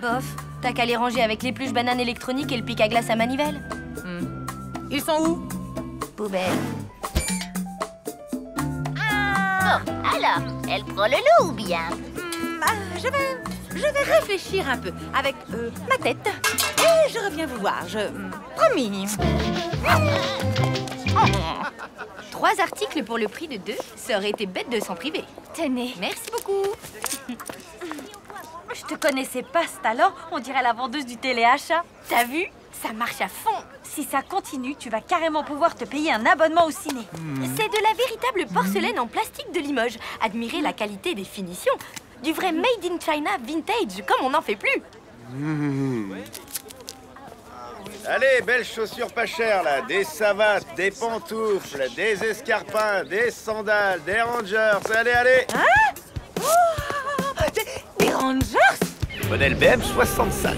Bof, t'as qu'à les ranger avec l'épluche banane électronique et le pic à glace à manivelle. Ils sont où? Poubelle. Bon, alors, elle prend le loup ou bien? Je vais réfléchir un peu avec ma tête. Et je reviens vous voir, promis. 3 articles pour le prix de 2, ça aurait été bête de s'en priver. Tenez. Merci beaucoup. Je te connaissais pas ce talent, on dirait la vendeuse du téléachat. T'as vu? Ça marche à fond. Si ça continue, tu vas carrément pouvoir te payer un abonnement au ciné. C'est de la véritable porcelaine en plastique de Limoges. Admirez la qualité des finitions. Du vrai made in China vintage, comme on n'en fait plus. Allez, belles chaussures pas chères, là. Des savates, des pantoufles, des escarpins, des sandales, des rangers. Allez, allez. Hein? Oh, des rangers? Modèle BM 65.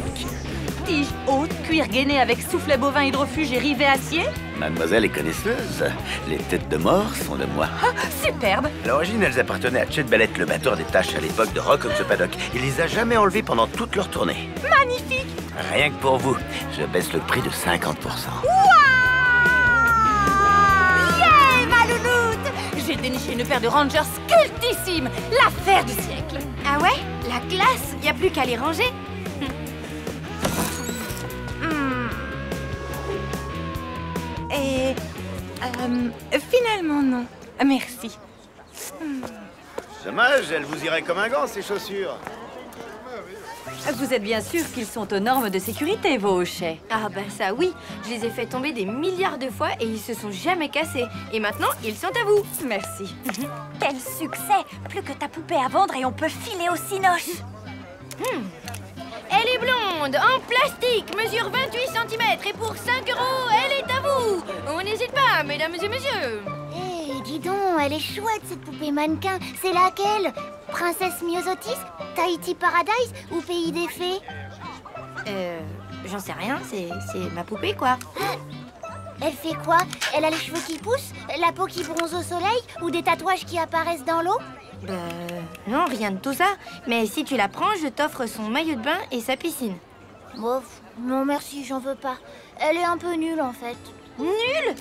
Tige haute, cuir gainé avec soufflet bovin hydrofuge et rivet acier? Mademoiselle est connaisseuse. Les têtes de mort sont de moi. Ah, superbe! À l'origine, elles appartenaient à Chet Ballett, le batteur des Tâches à l'époque de Rock on the Paddock. Il les a jamais enlevées pendant toute leur tournée. Magnifique! Rien que pour vous, je baisse le prix de 50%. Yeah, ma louloute! J'ai déniché une paire de Rangers cultissimes, l'affaire du siècle. Ah ouais? La classe? Y a plus qu'à les ranger. Et finalement non. Merci. Dommage, elles vous iraient comme un gant, ces chaussures. Vous êtes bien sûr qu'ils sont aux normes de sécurité, vos hochets. Ah bah ça oui, je les ai fait tomber des milliards de fois et ils se sont jamais cassés. Et maintenant, ils sont à vous. Merci. Quel succès! Plus que ta poupée à vendre et on peut filer au cinoche. Elle est blonde, en plastique, mesure 28 cm et pour 5 €, elle est à vous. On n'hésite pas, mesdames et messieurs. Hé, dis donc, elle est chouette cette poupée mannequin. C'est laquelle? Princesse Myosotis, Tahiti Paradise ou Pays des Fées? J'en sais rien, c'est ma poupée quoi. Elle fait quoi? Elle a les cheveux qui poussent, la peau qui bronze au soleil ou des tatouages qui apparaissent dans l'eau? Non, rien de tout ça. Mais si tu la prends, je t'offre son maillot de bain et sa piscine. Bof, non merci, j'en veux pas. Elle est un peu nulle en fait. Nulle?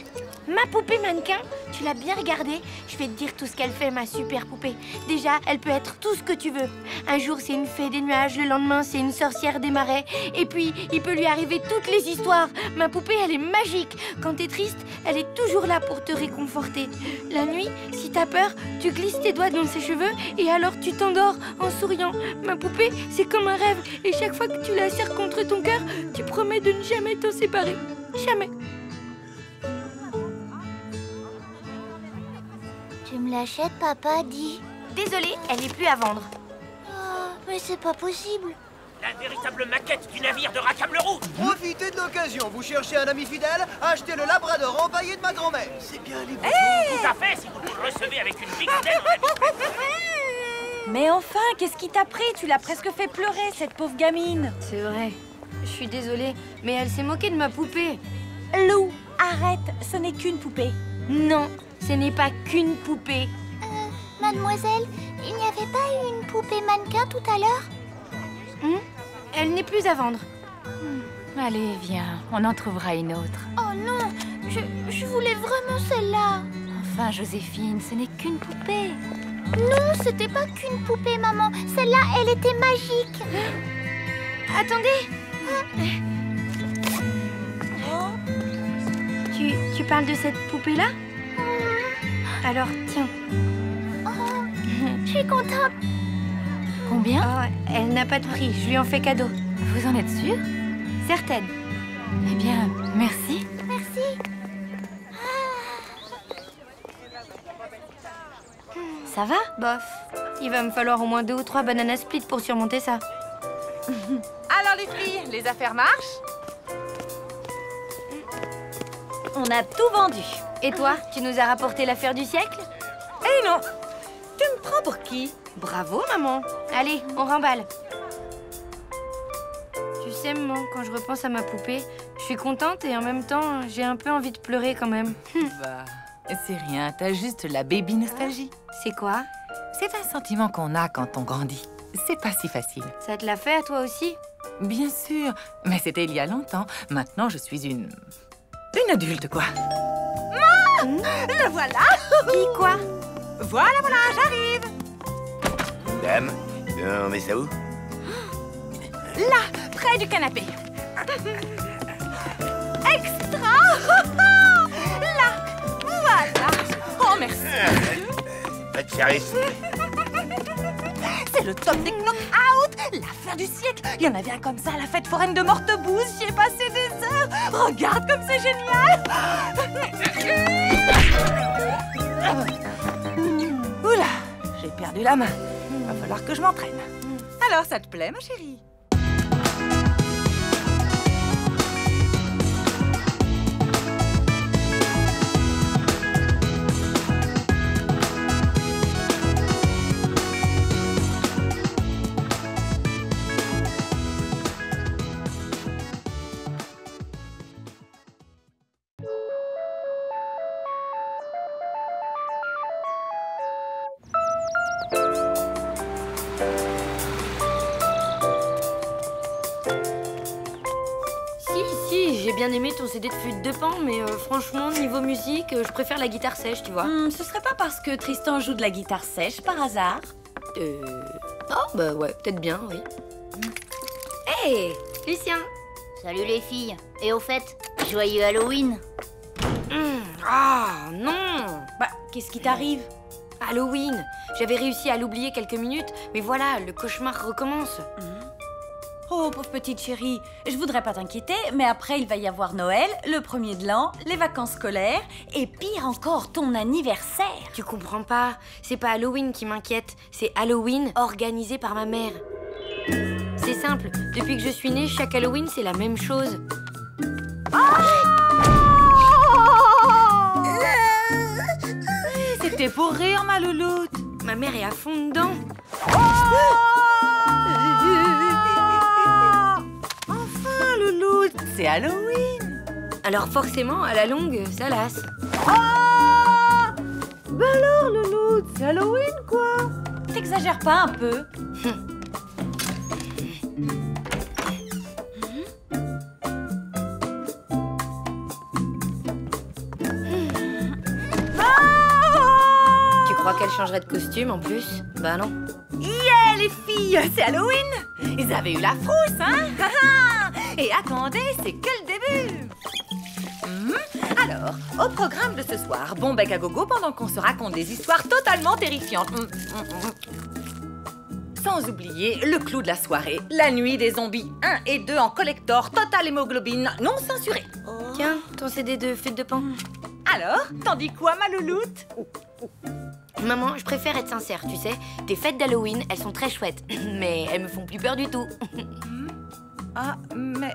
Ma poupée mannequin? Tu l'as bien regardée? Je vais te dire tout ce qu'elle fait, ma super poupée. Déjà, elle peut être tout ce que tu veux. Un jour, c'est une fée des nuages, le lendemain, c'est une sorcière des marais. Et puis, il peut lui arriver toutes les histoires. Ma poupée, elle est magique. Quand t'es triste, elle est toujours là pour te réconforter. La nuit, si t'as peur, tu glisses tes doigts dans ses cheveux et alors tu t'endors en souriant. Ma poupée, c'est comme un rêve. Et chaque fois que tu la serres contre ton cœur, tu promets de ne jamais t'en séparer. Jamais. Tu me l'achètes, papa, dis. Désolée, elle n'est plus à vendre. Oh, mais c'est pas possible. La véritable maquette du navire de Rackham le Rouge. Profitez de l'occasion, vous cherchez un ami fidèle, achetez le labrador empaillé de ma grand-mère. C'est bien les boutons. Tout à fait, si vous le recevez avec une bigoudelle en ami. Mais enfin, qu'est-ce qui t'a pris? Tu l'as presque fait pleurer, cette pauvre gamine. C'est vrai. Je suis désolée, mais elle s'est moquée de ma poupée. Lou, arrête, ce n'est qu'une poupée. Non, ce n'est pas qu'une poupée. Mademoiselle, il n'y avait pas eu une poupée mannequin tout à l'heure? Elle n'est plus à vendre. Allez, viens, on en trouvera une autre. Oh non, je voulais vraiment celle-là. Enfin, Joséphine, ce n'est qu'une poupée. Non, c'était pas qu'une poupée, maman. Celle-là, elle était magique. Attendez. Tu parles de cette poupée-là? Alors, tiens. Oh, je suis contente. Combien? Oh, elle n'a pas de prix, je lui en fais cadeau. Vous en êtes sûre? Certaine. Eh bien, merci. Merci. Ça va? Bof. Il va me falloir au moins 2 ou 3 bananas split pour surmonter ça. Alors les filles, les affaires marchent? On a tout vendu. Et toi, tu nous as rapporté l'affaire du siècle? Eh non! Tu me prends pour qui? Bravo, maman. Allez, on remballe. Tu sais, maman, quand je repense à ma poupée, je suis contente et en même temps, j'ai un peu envie de pleurer quand même. Bah, c'est rien, t'as juste la baby nostalgie. C'est quoi? C'est un sentiment qu'on a quand on grandit. C'est pas si facile. Ça te l'a fait à toi aussi? Bien sûr, mais c'était il y a longtemps. Maintenant, je suis une adulte, quoi. Le voilà! Qui, quoi? Voilà, j'arrive! Dame, on met ça où? Là, près du canapé. Extra! Là, voilà. Oh, merci. Pas de service. C'est le top des knock-out, l'affaire du siècle. Il y en avait un comme ça à la fête foraine de Mortebouze. J'y ai passé des heures. Regarde comme c'est génial. Oula, j'ai perdu la main. Va falloir que je m'entraîne. Alors, ça te plaît, ma chérie? J'ai bien aimé ton CD de flûte de pan, mais franchement, niveau musique, je préfère la guitare sèche, tu vois. Ce serait pas parce que Tristan joue de la guitare sèche par hasard? Oh, bah ouais, peut-être bien, oui. Hé, Lucien! Salut les filles. Et au fait, joyeux Halloween. Ah, non! Bah, qu'est-ce qui t'arrive? Halloween! J'avais réussi à l'oublier quelques minutes, mais voilà, le cauchemar recommence. Oh, pauvre petite chérie, je voudrais pas t'inquiéter, mais après il va y avoir Noël, le 1er de l'an, les vacances scolaires, et pire encore, ton anniversaire. Tu comprends pas, c'est pas Halloween qui m'inquiète, c'est Halloween organisé par ma mère. C'est simple, depuis que je suis née, chaque Halloween c'est la même chose. C'était pour rire, ma louloute. Ma mère est à fond dedans. Enfin, louloute, c'est Halloween. Alors forcément, à la longue, ça lasse. Bah alors, louloute, c'est Halloween, quoi. T'exagères pas un peu? Tu crois qu'elle changerait de costume en plus? Bah non. Yeah, les filles, c'est Halloween. Ils avaient eu la frousse, hein. Et attendez, c'est que le début. Alors, au programme de ce soir, bon bec à gogo pendant qu'on se raconte des histoires totalement terrifiantes. Sans oublier le clou de la soirée, la nuit des zombies 1 et 2 en collector, total hémoglobine, non censuré. Tiens, ton CD de flûte de pan. Alors, t'en dis quoi, ma louloute? Maman, je préfère être sincère, tu sais. Tes fêtes d'Halloween, elles sont très chouettes, mais elles me font plus peur du tout. Ah, mais...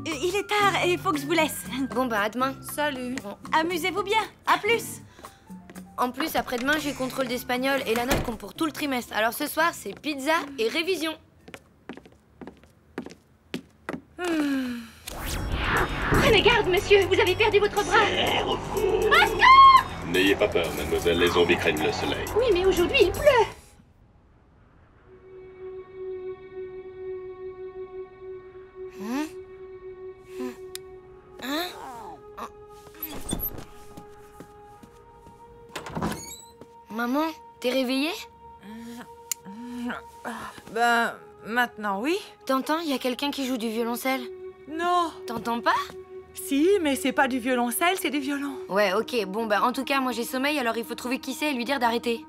Il est tard et il faut que je vous laisse. Bon, bah, à demain. Salut. Bon. Amusez-vous bien. À plus. En plus, après-demain, j'ai contrôle d'espagnol et la note compte pour tout le trimestre. Alors ce soir, c'est pizza et révision. Prenez garde, monsieur, vous avez perdu votre bras. N'ayez pas peur, mademoiselle, les zombies craignent le soleil. Oui, mais aujourd'hui, il pleut. Maman, t'es réveillée? Ben, maintenant, oui. T'entends, il y a quelqu'un qui joue du violoncelle. Non. T'entends pas? Si, mais c'est pas du violoncelle, c'est du violon. Ouais, ok. Bon, bah, en tout cas, moi, j'ai sommeil, alors il faut trouver qui c'est et lui dire d'arrêter.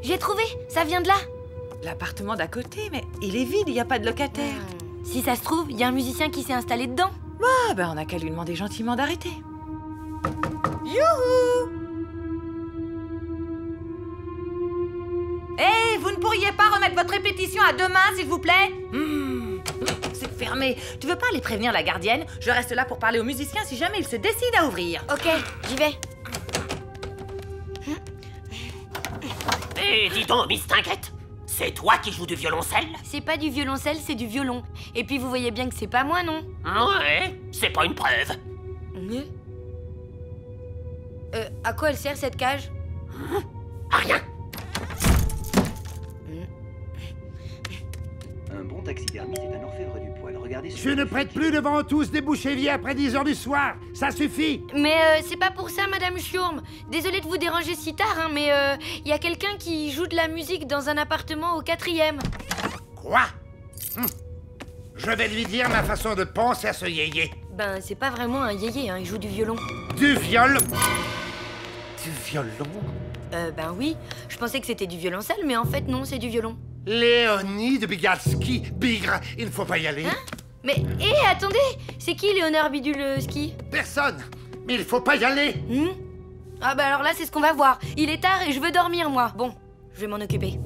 J'ai trouvé, ça vient de là. L'appartement d'à côté, mais il est vide, il n'y a pas de locataire. Si ça se trouve, il y a un musicien qui s'est installé dedans. Ah, ben on n'a qu'à lui demander gentiment d'arrêter. Youhou! Hé, vous ne pourriez pas remettre votre répétition à demain, s'il vous plaît? C'est fermé. Tu veux pas aller prévenir la gardienne? Je reste là pour parler aux musiciens si jamais ils se décident à ouvrir. Ok, j'y vais. Hé, dis donc, Miss Tinguette, c'est toi qui joues du violoncelle? C'est pas du violoncelle, c'est du violon. Et puis vous voyez bien que c'est pas moi, non? Ouais, c'est pas une preuve. À quoi elle sert cette cage? À rien. Un bon taxidermiste est un orfèvre du poil. Regardez Je ne prête plus devant tous des bouches-éviers après 10 heures du soir. Ça suffit. Mais c'est pas pour ça, Madame Schurm. Désolée de vous déranger si tard, hein, mais il y a quelqu'un qui joue de la musique dans un appartement au 4e. Quoi? Je vais lui dire ma façon de penser à ce yéyé. Ben, c'est pas vraiment un yéyé, hein, il joue du violon. Du violon? Du violon? Ben oui. Je pensais que c'était du violoncelle, mais en fait, non, c'est du violon. Léonie de Bigalski. Bigre, il ne faut pas y aller. Hein? Mais, hé, attendez! C'est qui Léonard Bidule-Ski? Personne. Mais il faut pas y aller. Ah bah alors là, c'est ce qu'on va voir. Il est tard et je veux dormir, moi. Bon, je vais m'en occuper.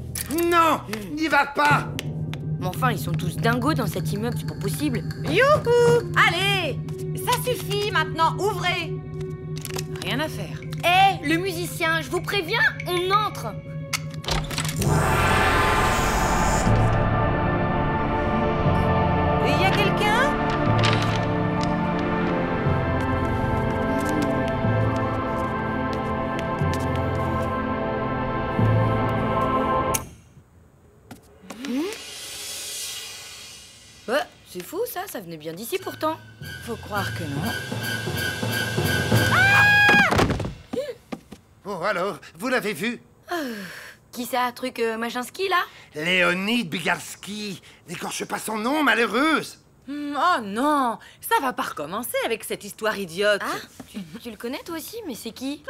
Non, n'y va pas. Mais enfin, ils sont tous dingos dans cet immeuble, c'est pas possible. Youhou! Allez! Ça suffit maintenant, ouvrez! Rien à faire. Hé, le musicien, je vous préviens, on entre. Il y a quelqu'un? Ouais, c'est fou ça venait bien d'ici pourtant. Faut croire que non. Oh alors, vous l'avez vu? Qui ça, truc machin ski là? Léonie Bigalski. N'écorche pas son nom, malheureuse. Oh non, ça va pas recommencer avec cette histoire idiote. Ah, tu le connais toi aussi, mais c'est qui?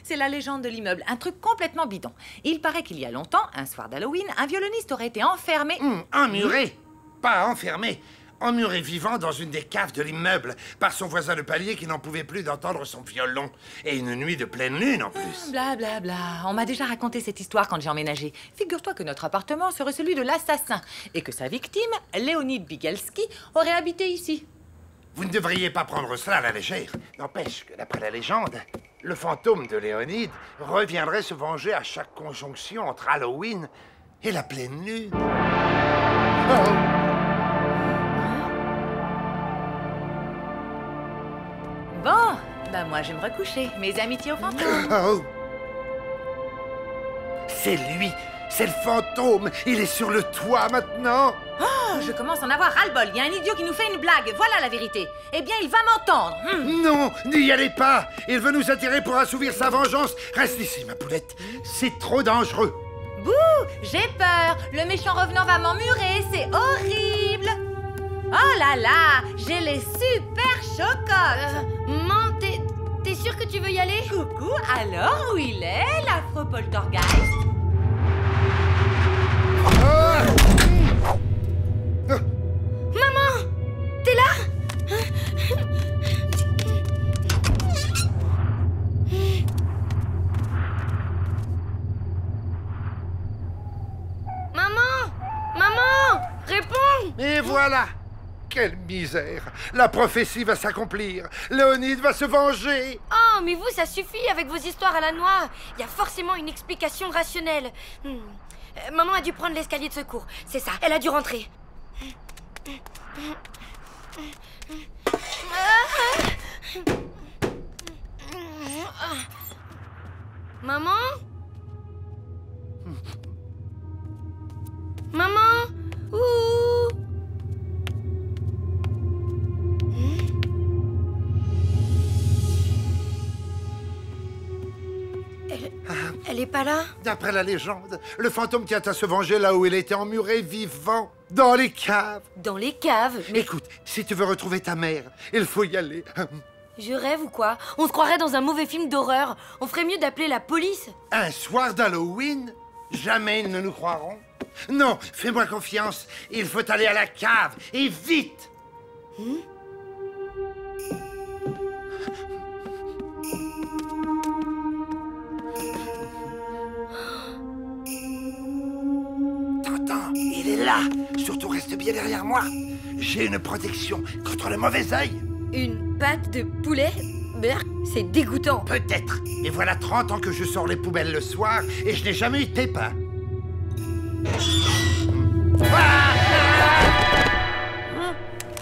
C'est la légende de l'immeuble, un truc complètement bidon. Il paraît qu'il y a longtemps, un soir d'Halloween, un violoniste aurait été enfermé... Emmuré. Pas enfermé. Emmuré vivant dans une des caves de l'immeuble par son voisin de palier qui n'en pouvait plus d'entendre son violon. Et une nuit de pleine lune en plus. Bla bla bla. On m'a déjà raconté cette histoire quand j'ai emménagé. Figure-toi que notre appartement serait celui de l'assassin et que sa victime, Léonide Bigalski, aurait habité ici. Vous ne devriez pas prendre cela à la légère. N'empêche que d'après la légende, le fantôme de Léonide reviendrait se venger à chaque conjonction entre Halloween et la pleine lune. Bon, bah moi je vais me recoucher. Mes amitiés aux fantômes. C'est lui, c'est le fantôme. Il est sur le toit maintenant. Oh, je commence à en avoir ras-le-bol. Il y a un idiot qui nous fait une blague. Voilà la vérité. Eh bien, il va m'entendre. Non, n'y allez pas. Il veut nous attirer pour assouvir sa vengeance. Reste ici, ma poulette. C'est trop dangereux. Bouh, j'ai peur. Le méchant revenant va m'emmurer. C'est horrible. Oh là là, j'ai les super chocottes. Maman, t'es sûre que tu veux y aller? Coucou, alors où il est, l'afro-poltergeist? Maman, t'es là? Et voilà! Quelle misère! La prophétie va s'accomplir. Léonide va se venger. Oh, mais vous, ça suffit avec vos histoires à la noix. Il y a forcément une explication rationnelle. Maman a dû prendre l'escalier de secours. C'est ça, elle a dû rentrer. Maman? Maman? Ouh! Elle est pas là? D'après la légende, le fantôme tient à se venger là où il était emmuré vivant, dans les caves. Dans les caves? Mais... Écoute, si tu veux retrouver ta mère, il faut y aller. Je rêve ou quoi? On se croirait dans un mauvais film d'horreur. On ferait mieux d'appeler la police. Un soir d'Halloween? Jamais ils ne nous croiront. Non, fais-moi confiance. Il faut aller à la cave, et vite. T'entends? Il est là. Surtout reste bien derrière moi. J'ai une protection contre le mauvais œil. Une pâte de poulet? Berk, c'est dégoûtant. Peut-être. Mais voilà 30 ans que je sors les poubelles le soir et je n'ai jamais eu de pépin.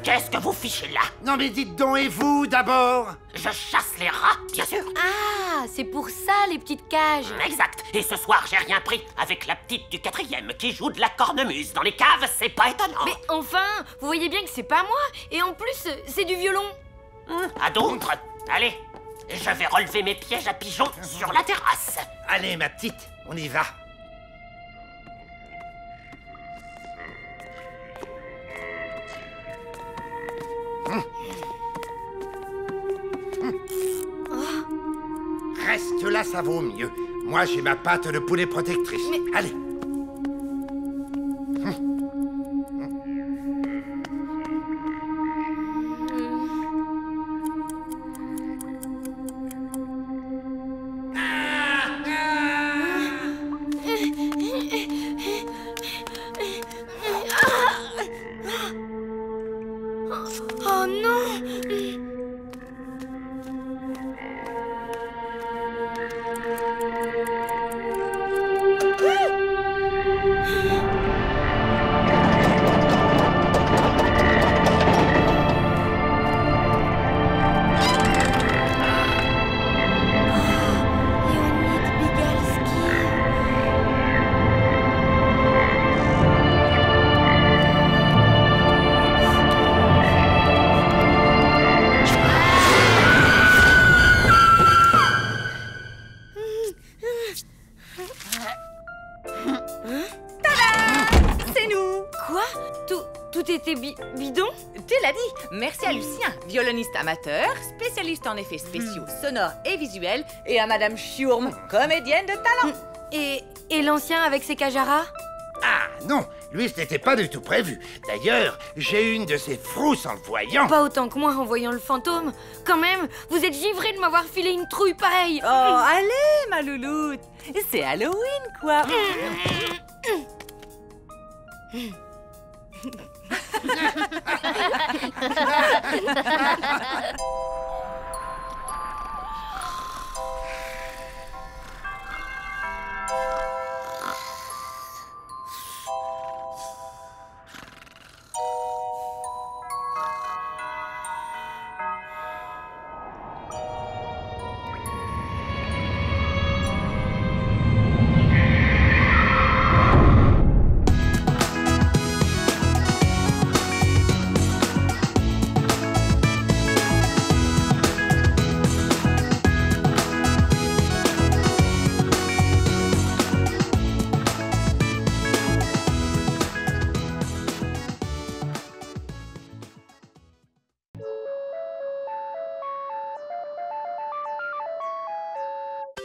Qu'est-ce que vous fichez là? Non mais dites donc, et vous d'abord? Je chasse les rats, bien sûr. Ah, c'est pour ça les petites cages. Exact. Et ce soir, j'ai rien pris avec la petite du 4e qui joue de la cornemuse dans les caves, c'est pas étonnant. Mais enfin, vous voyez bien que c'est pas moi. Et en plus, c'est du violon. À d'autres? Allez, je vais relever mes pièges à pigeons sur la terrasse. Allez ma petite, on y va. Reste là, ça vaut mieux. Moi, j'ai ma pâte de poulet protectrice. Mais... Allez. Oh non! Tout était bidon? Tu l'as dit. Merci à Lucien, violoniste amateur, spécialiste en effets spéciaux, sonores et visuels, et à Madame Chiourme, comédienne de talent. Et l'ancien avec ses cajaras? Ah non, lui ce n'était pas du tout prévu. D'ailleurs, j'ai une de ses frousses en le voyant. Pas autant que moi en voyant le fantôme. Quand même, vous êtes givré de m'avoir filé une trouille pareille. Oh, allez, ma louloute. C'est Halloween, quoi.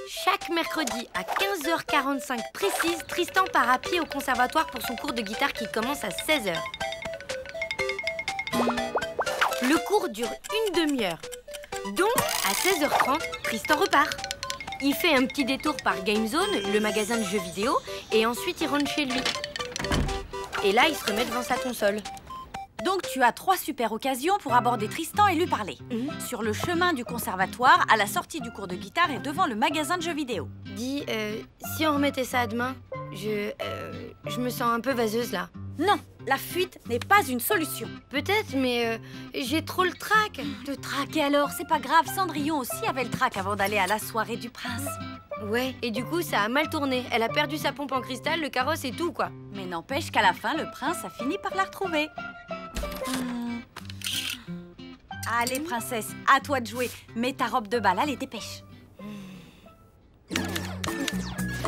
Chaque mercredi à 15h45 précise, Tristan part à pied au conservatoire pour son cours de guitare qui commence à 16h. Le cours dure une demi-heure. Donc, à 16h30, Tristan repart. Il fait un petit détour par GameZone, le magasin de jeux vidéo, et ensuite il rentre chez lui. Et là, il se remet devant sa console. Donc tu as 3 super occasions pour aborder Tristan et lui parler. Sur le chemin du conservatoire, à la sortie du cours de guitare et devant le magasin de jeux vidéo. Dis, si on remettait ça à demain, je me sens un peu vaseuse là. Non, la fuite n'est pas une solution. Peut-être, mais j'ai trop le trac. Le trac, et alors, c'est pas grave, Cendrillon aussi avait le trac avant d'aller à la soirée du prince. Ouais, et du coup, ça a mal tourné. Elle a perdu sa pompe en cristal, le carrosse et tout, quoi. Mais n'empêche qu'à la fin, le prince a fini par la retrouver. Allez, princesse, à toi de jouer. Mets ta robe de bal, allez, dépêche.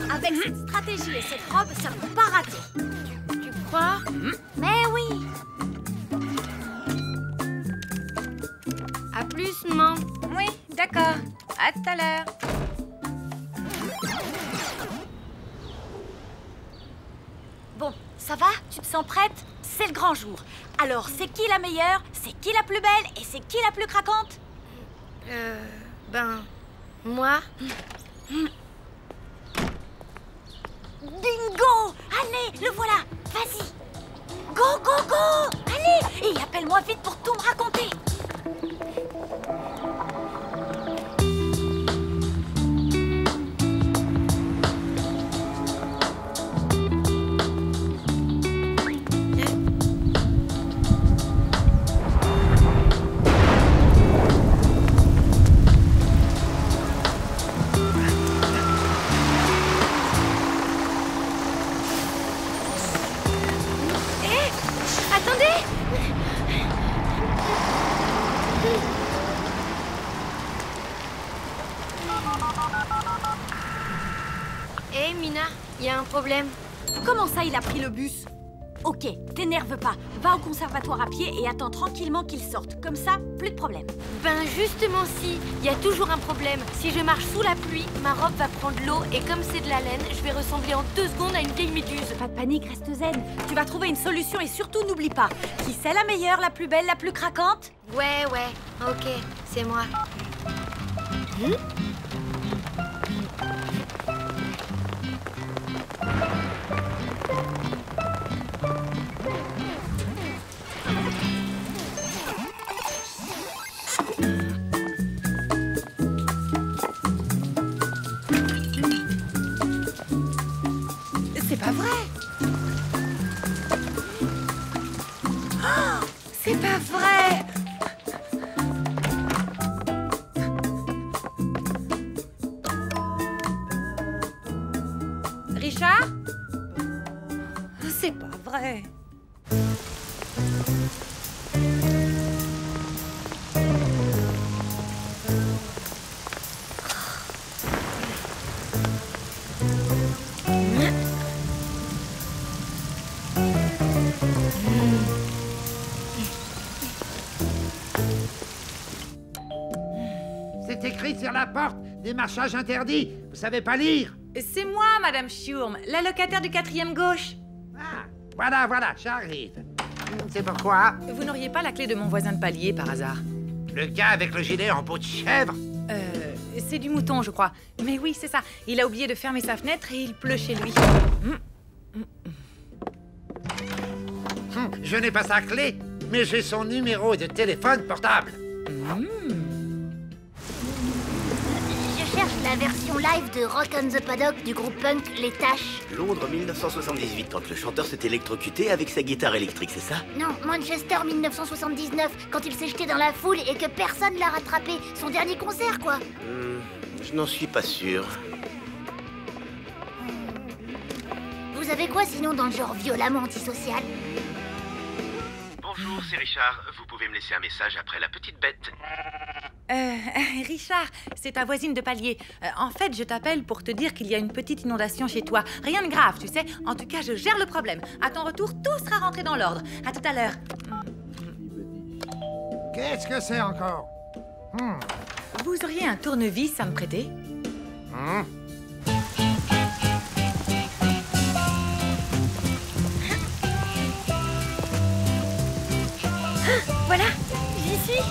Avec cette stratégie et cette robe, ça ne peut pas rater. Tu crois? Mais oui. À plus, maman. Oui, d'accord. À tout à l'heure. Bon, ça va? Tu te sens prête? C'est le grand jour. Alors, c'est qui la meilleure? C'est qui la plus belle? Et c'est qui la plus craquante? Moi. Bingo! Allez, le voilà! Vas-y! Go, go, go! Allez! Et appelle-moi vite pour tout me raconter! Hé, Mina, il y a un problème. Comment ça, il a pris le bus? Ok, t'énerve pas. Va au conservatoire à pied et attends tranquillement qu'il sorte. Comme ça, plus de problème. Ben justement si, il y a toujours un problème. Si je marche sous la pluie, ma robe va prendre l'eau et comme c'est de la laine, je vais ressembler en 2 secondes à une vieille méduse. Pas de panique, reste zen. Tu vas trouver une solution et surtout n'oublie pas. Qui c'est la meilleure, la plus belle, la plus craquante? Ouais, ok, c'est moi. C'est pas vrai. Oh, c'est pas vrai. Richard? C'est pas vrai. C'est écrit sur la porte, démarchage interdit. Vous savez pas lire? C'est moi, Madame Schurm, la locataire du 4e gauche. Ah, voilà, j'arrive. C'est pourquoi? Vous n'auriez pas la clé de mon voisin de palier, par hasard? Le gars avec le gilet en peau de chèvre? C'est du mouton, je crois. Mais oui, c'est ça. Il a oublié de fermer sa fenêtre et il pleut chez lui. Je n'ai pas sa clé, mais j'ai son numéro de téléphone portable. Je cherche la version live de Rock on the Paddock du groupe punk Les Taches. Londres 1978, quand le chanteur s'est électrocuté avec sa guitare électrique, c'est ça? Non, Manchester 1979, quand il s'est jeté dans la foule et que personne l'a rattrapé. Son dernier concert, quoi. Je n'en suis pas sûr. Vous avez quoi sinon dans le genre violemment antisocial? Bonjour, c'est Richard. Vous pouvez me laisser un message après la petite bête. Richard, c'est ta voisine de palier. En fait, je t'appelle pour te dire qu'il y a une petite inondation chez toi. Rien de grave, tu sais. En tout cas, je gère le problème. À ton retour, tout sera rentré dans l'ordre. À tout à l'heure. Qu'est-ce que c'est encore? Vous auriez un tournevis à me prêter? Voilà, j'y suis.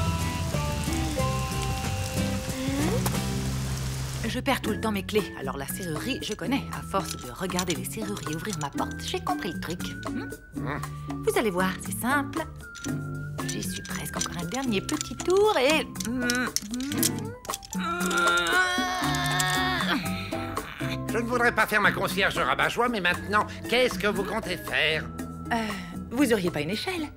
Je perds tout le temps mes clés, alors la serrurerie, je connais. À force de regarder les serruriers ouvrir ma porte, j'ai compris le truc. Vous allez voir, c'est simple. J'y suis presque, encore un dernier petit tour et... Je ne voudrais pas faire ma concierge rabat-joie, mais maintenant, qu'est-ce que vous comptez faire? Vous auriez pas une échelle?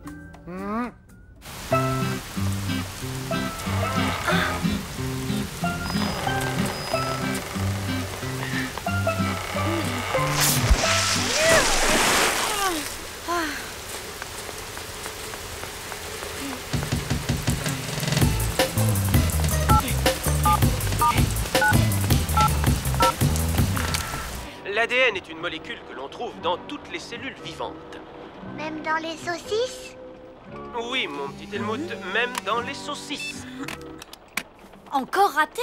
L'ADN est une molécule que l'on trouve dans toutes les cellules vivantes. Même dans les saucisses? Oui, mon petit Helmut, même dans les saucisses. Encore raté?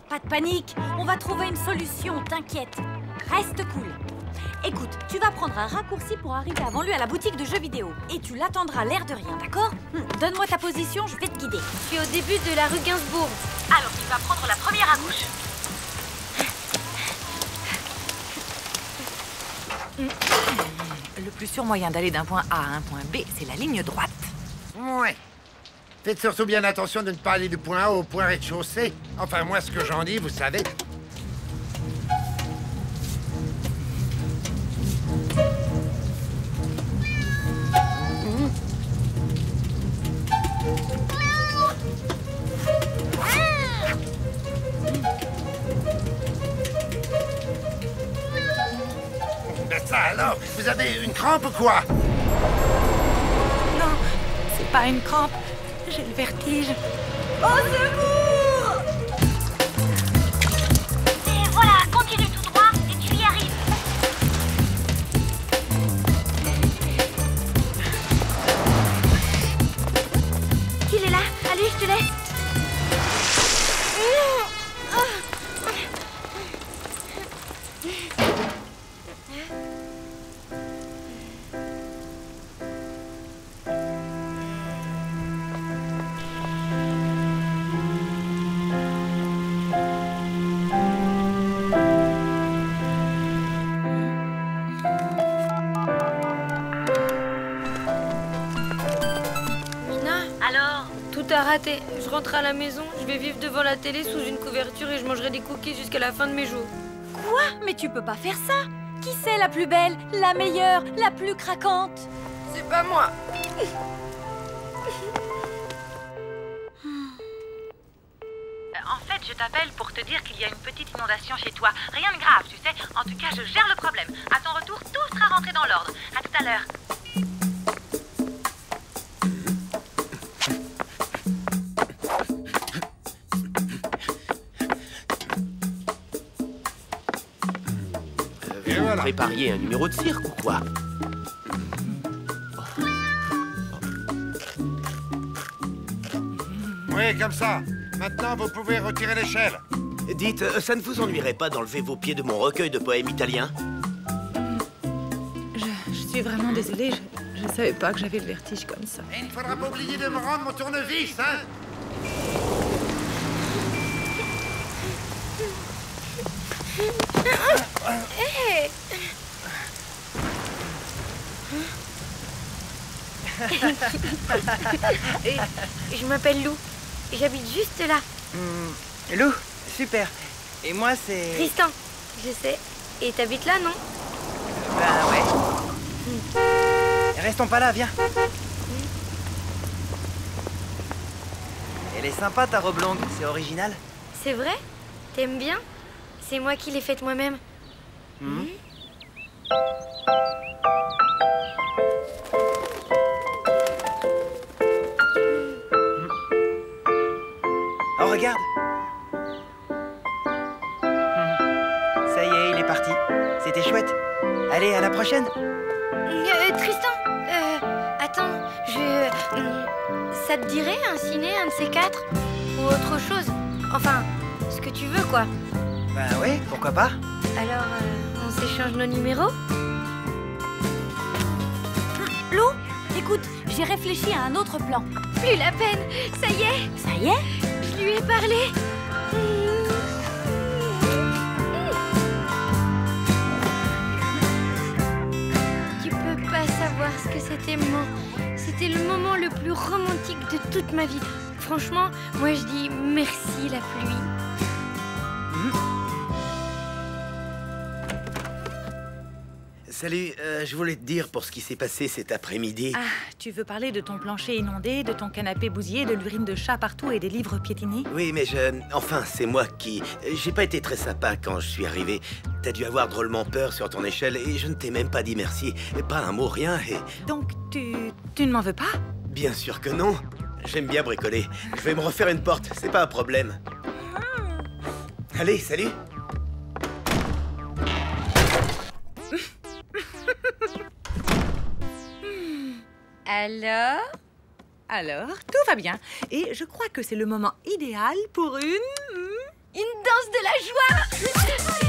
Pas de panique, on va trouver une solution, t'inquiète. Reste cool. Écoute, tu vas prendre un raccourci pour arriver avant lui à la boutique de jeux vidéo. Et tu l'attendras l'air de rien, d'accord? Donne-moi ta position, je vais te guider. Je suis au début de la rue Gainsbourg. Alors tu vas prendre la première à gauche. Le plus sûr moyen d'aller d'un point A à un point B, c'est la ligne droite. Ouais. Faites surtout bien attention de ne pas aller du point A au point rez-de-chaussée. Enfin, moi, ce que j'en dis, vous savez. Ben ça alors, vous avez une crampe ou quoi? Non, c'est pas une crampe. J'ai le vertige. Au secours! Et voilà, continue tout droit et tu y arrives. Il est là. Allez, je te laisse. Tout a raté. Je rentre à la maison, je vais vivre devant la télé sous une couverture et je mangerai des cookies jusqu'à la fin de mes jours. Quoi? Mais tu peux pas faire ça. Qui c'est la plus belle, la meilleure, la plus craquante? C'est pas moi. En fait, je t'appelle pour te dire qu'il y a une petite inondation chez toi. Rien de grave, tu sais. En tout cas, je gère le problème. À ton retour, tout sera rentré dans l'ordre. À tout à l'heure. Vous prépariez un numéro de cirque ou quoi? Oui, comme ça. Maintenant, vous pouvez retirer l'échelle. Dites, ça ne vous ennuierait pas d'enlever vos pieds de mon recueil de poèmes italiens? Je suis vraiment désolée. Je savais pas que j'avais le vertige comme ça. Et il ne faudra pas oublier de me rendre mon tournevis, hein? Hey. Je m'appelle Lou. J'habite juste là. Lou, super. Et moi, c'est... Tristan, je sais. Et t'habites là, non? Ben ouais. Restons pas là, viens. Elle est sympa ta robe longue, c'est original. C'est vrai? T'aimes bien? C'est moi qui l'ai faite moi-même. Oh, regarde. Ça y est, il est parti. C'était chouette. Allez, à la prochaine. Tristan, attends, ça te dirait un ciné, un de ces quatre? Ou autre chose? Enfin, ce que tu veux, quoi. Ben oui, pourquoi pas? Alors, on s'échange nos numéros? Lou, écoute, j'ai réfléchi à un autre plan. Plus la peine, ça y est. Ça y est? Je lui ai parlé. savoir ce que c'était C'était le moment le plus romantique de toute ma vie. Franchement, moi je dis merci la pluie. Salut, je voulais te dire pour ce qui s'est passé cet après-midi. Ah, tu veux parler de ton plancher inondé, de ton canapé bousillé, de l'urine de chat partout et des livres piétinés? Oui, mais enfin, c'est moi qui... J'ai pas été très sympa quand je suis arrivé. T'as dû avoir drôlement peur sur ton échelle et je ne t'ai même pas dit merci. Pas un mot, rien et... Donc, tu ne m'en veux pas? Bien sûr que non. J'aime bien bricoler. Je vais me refaire une porte, c'est pas un problème. Allez, salut. Alors, tout va bien. Et je crois que c'est le moment idéal pour une danse de la joie.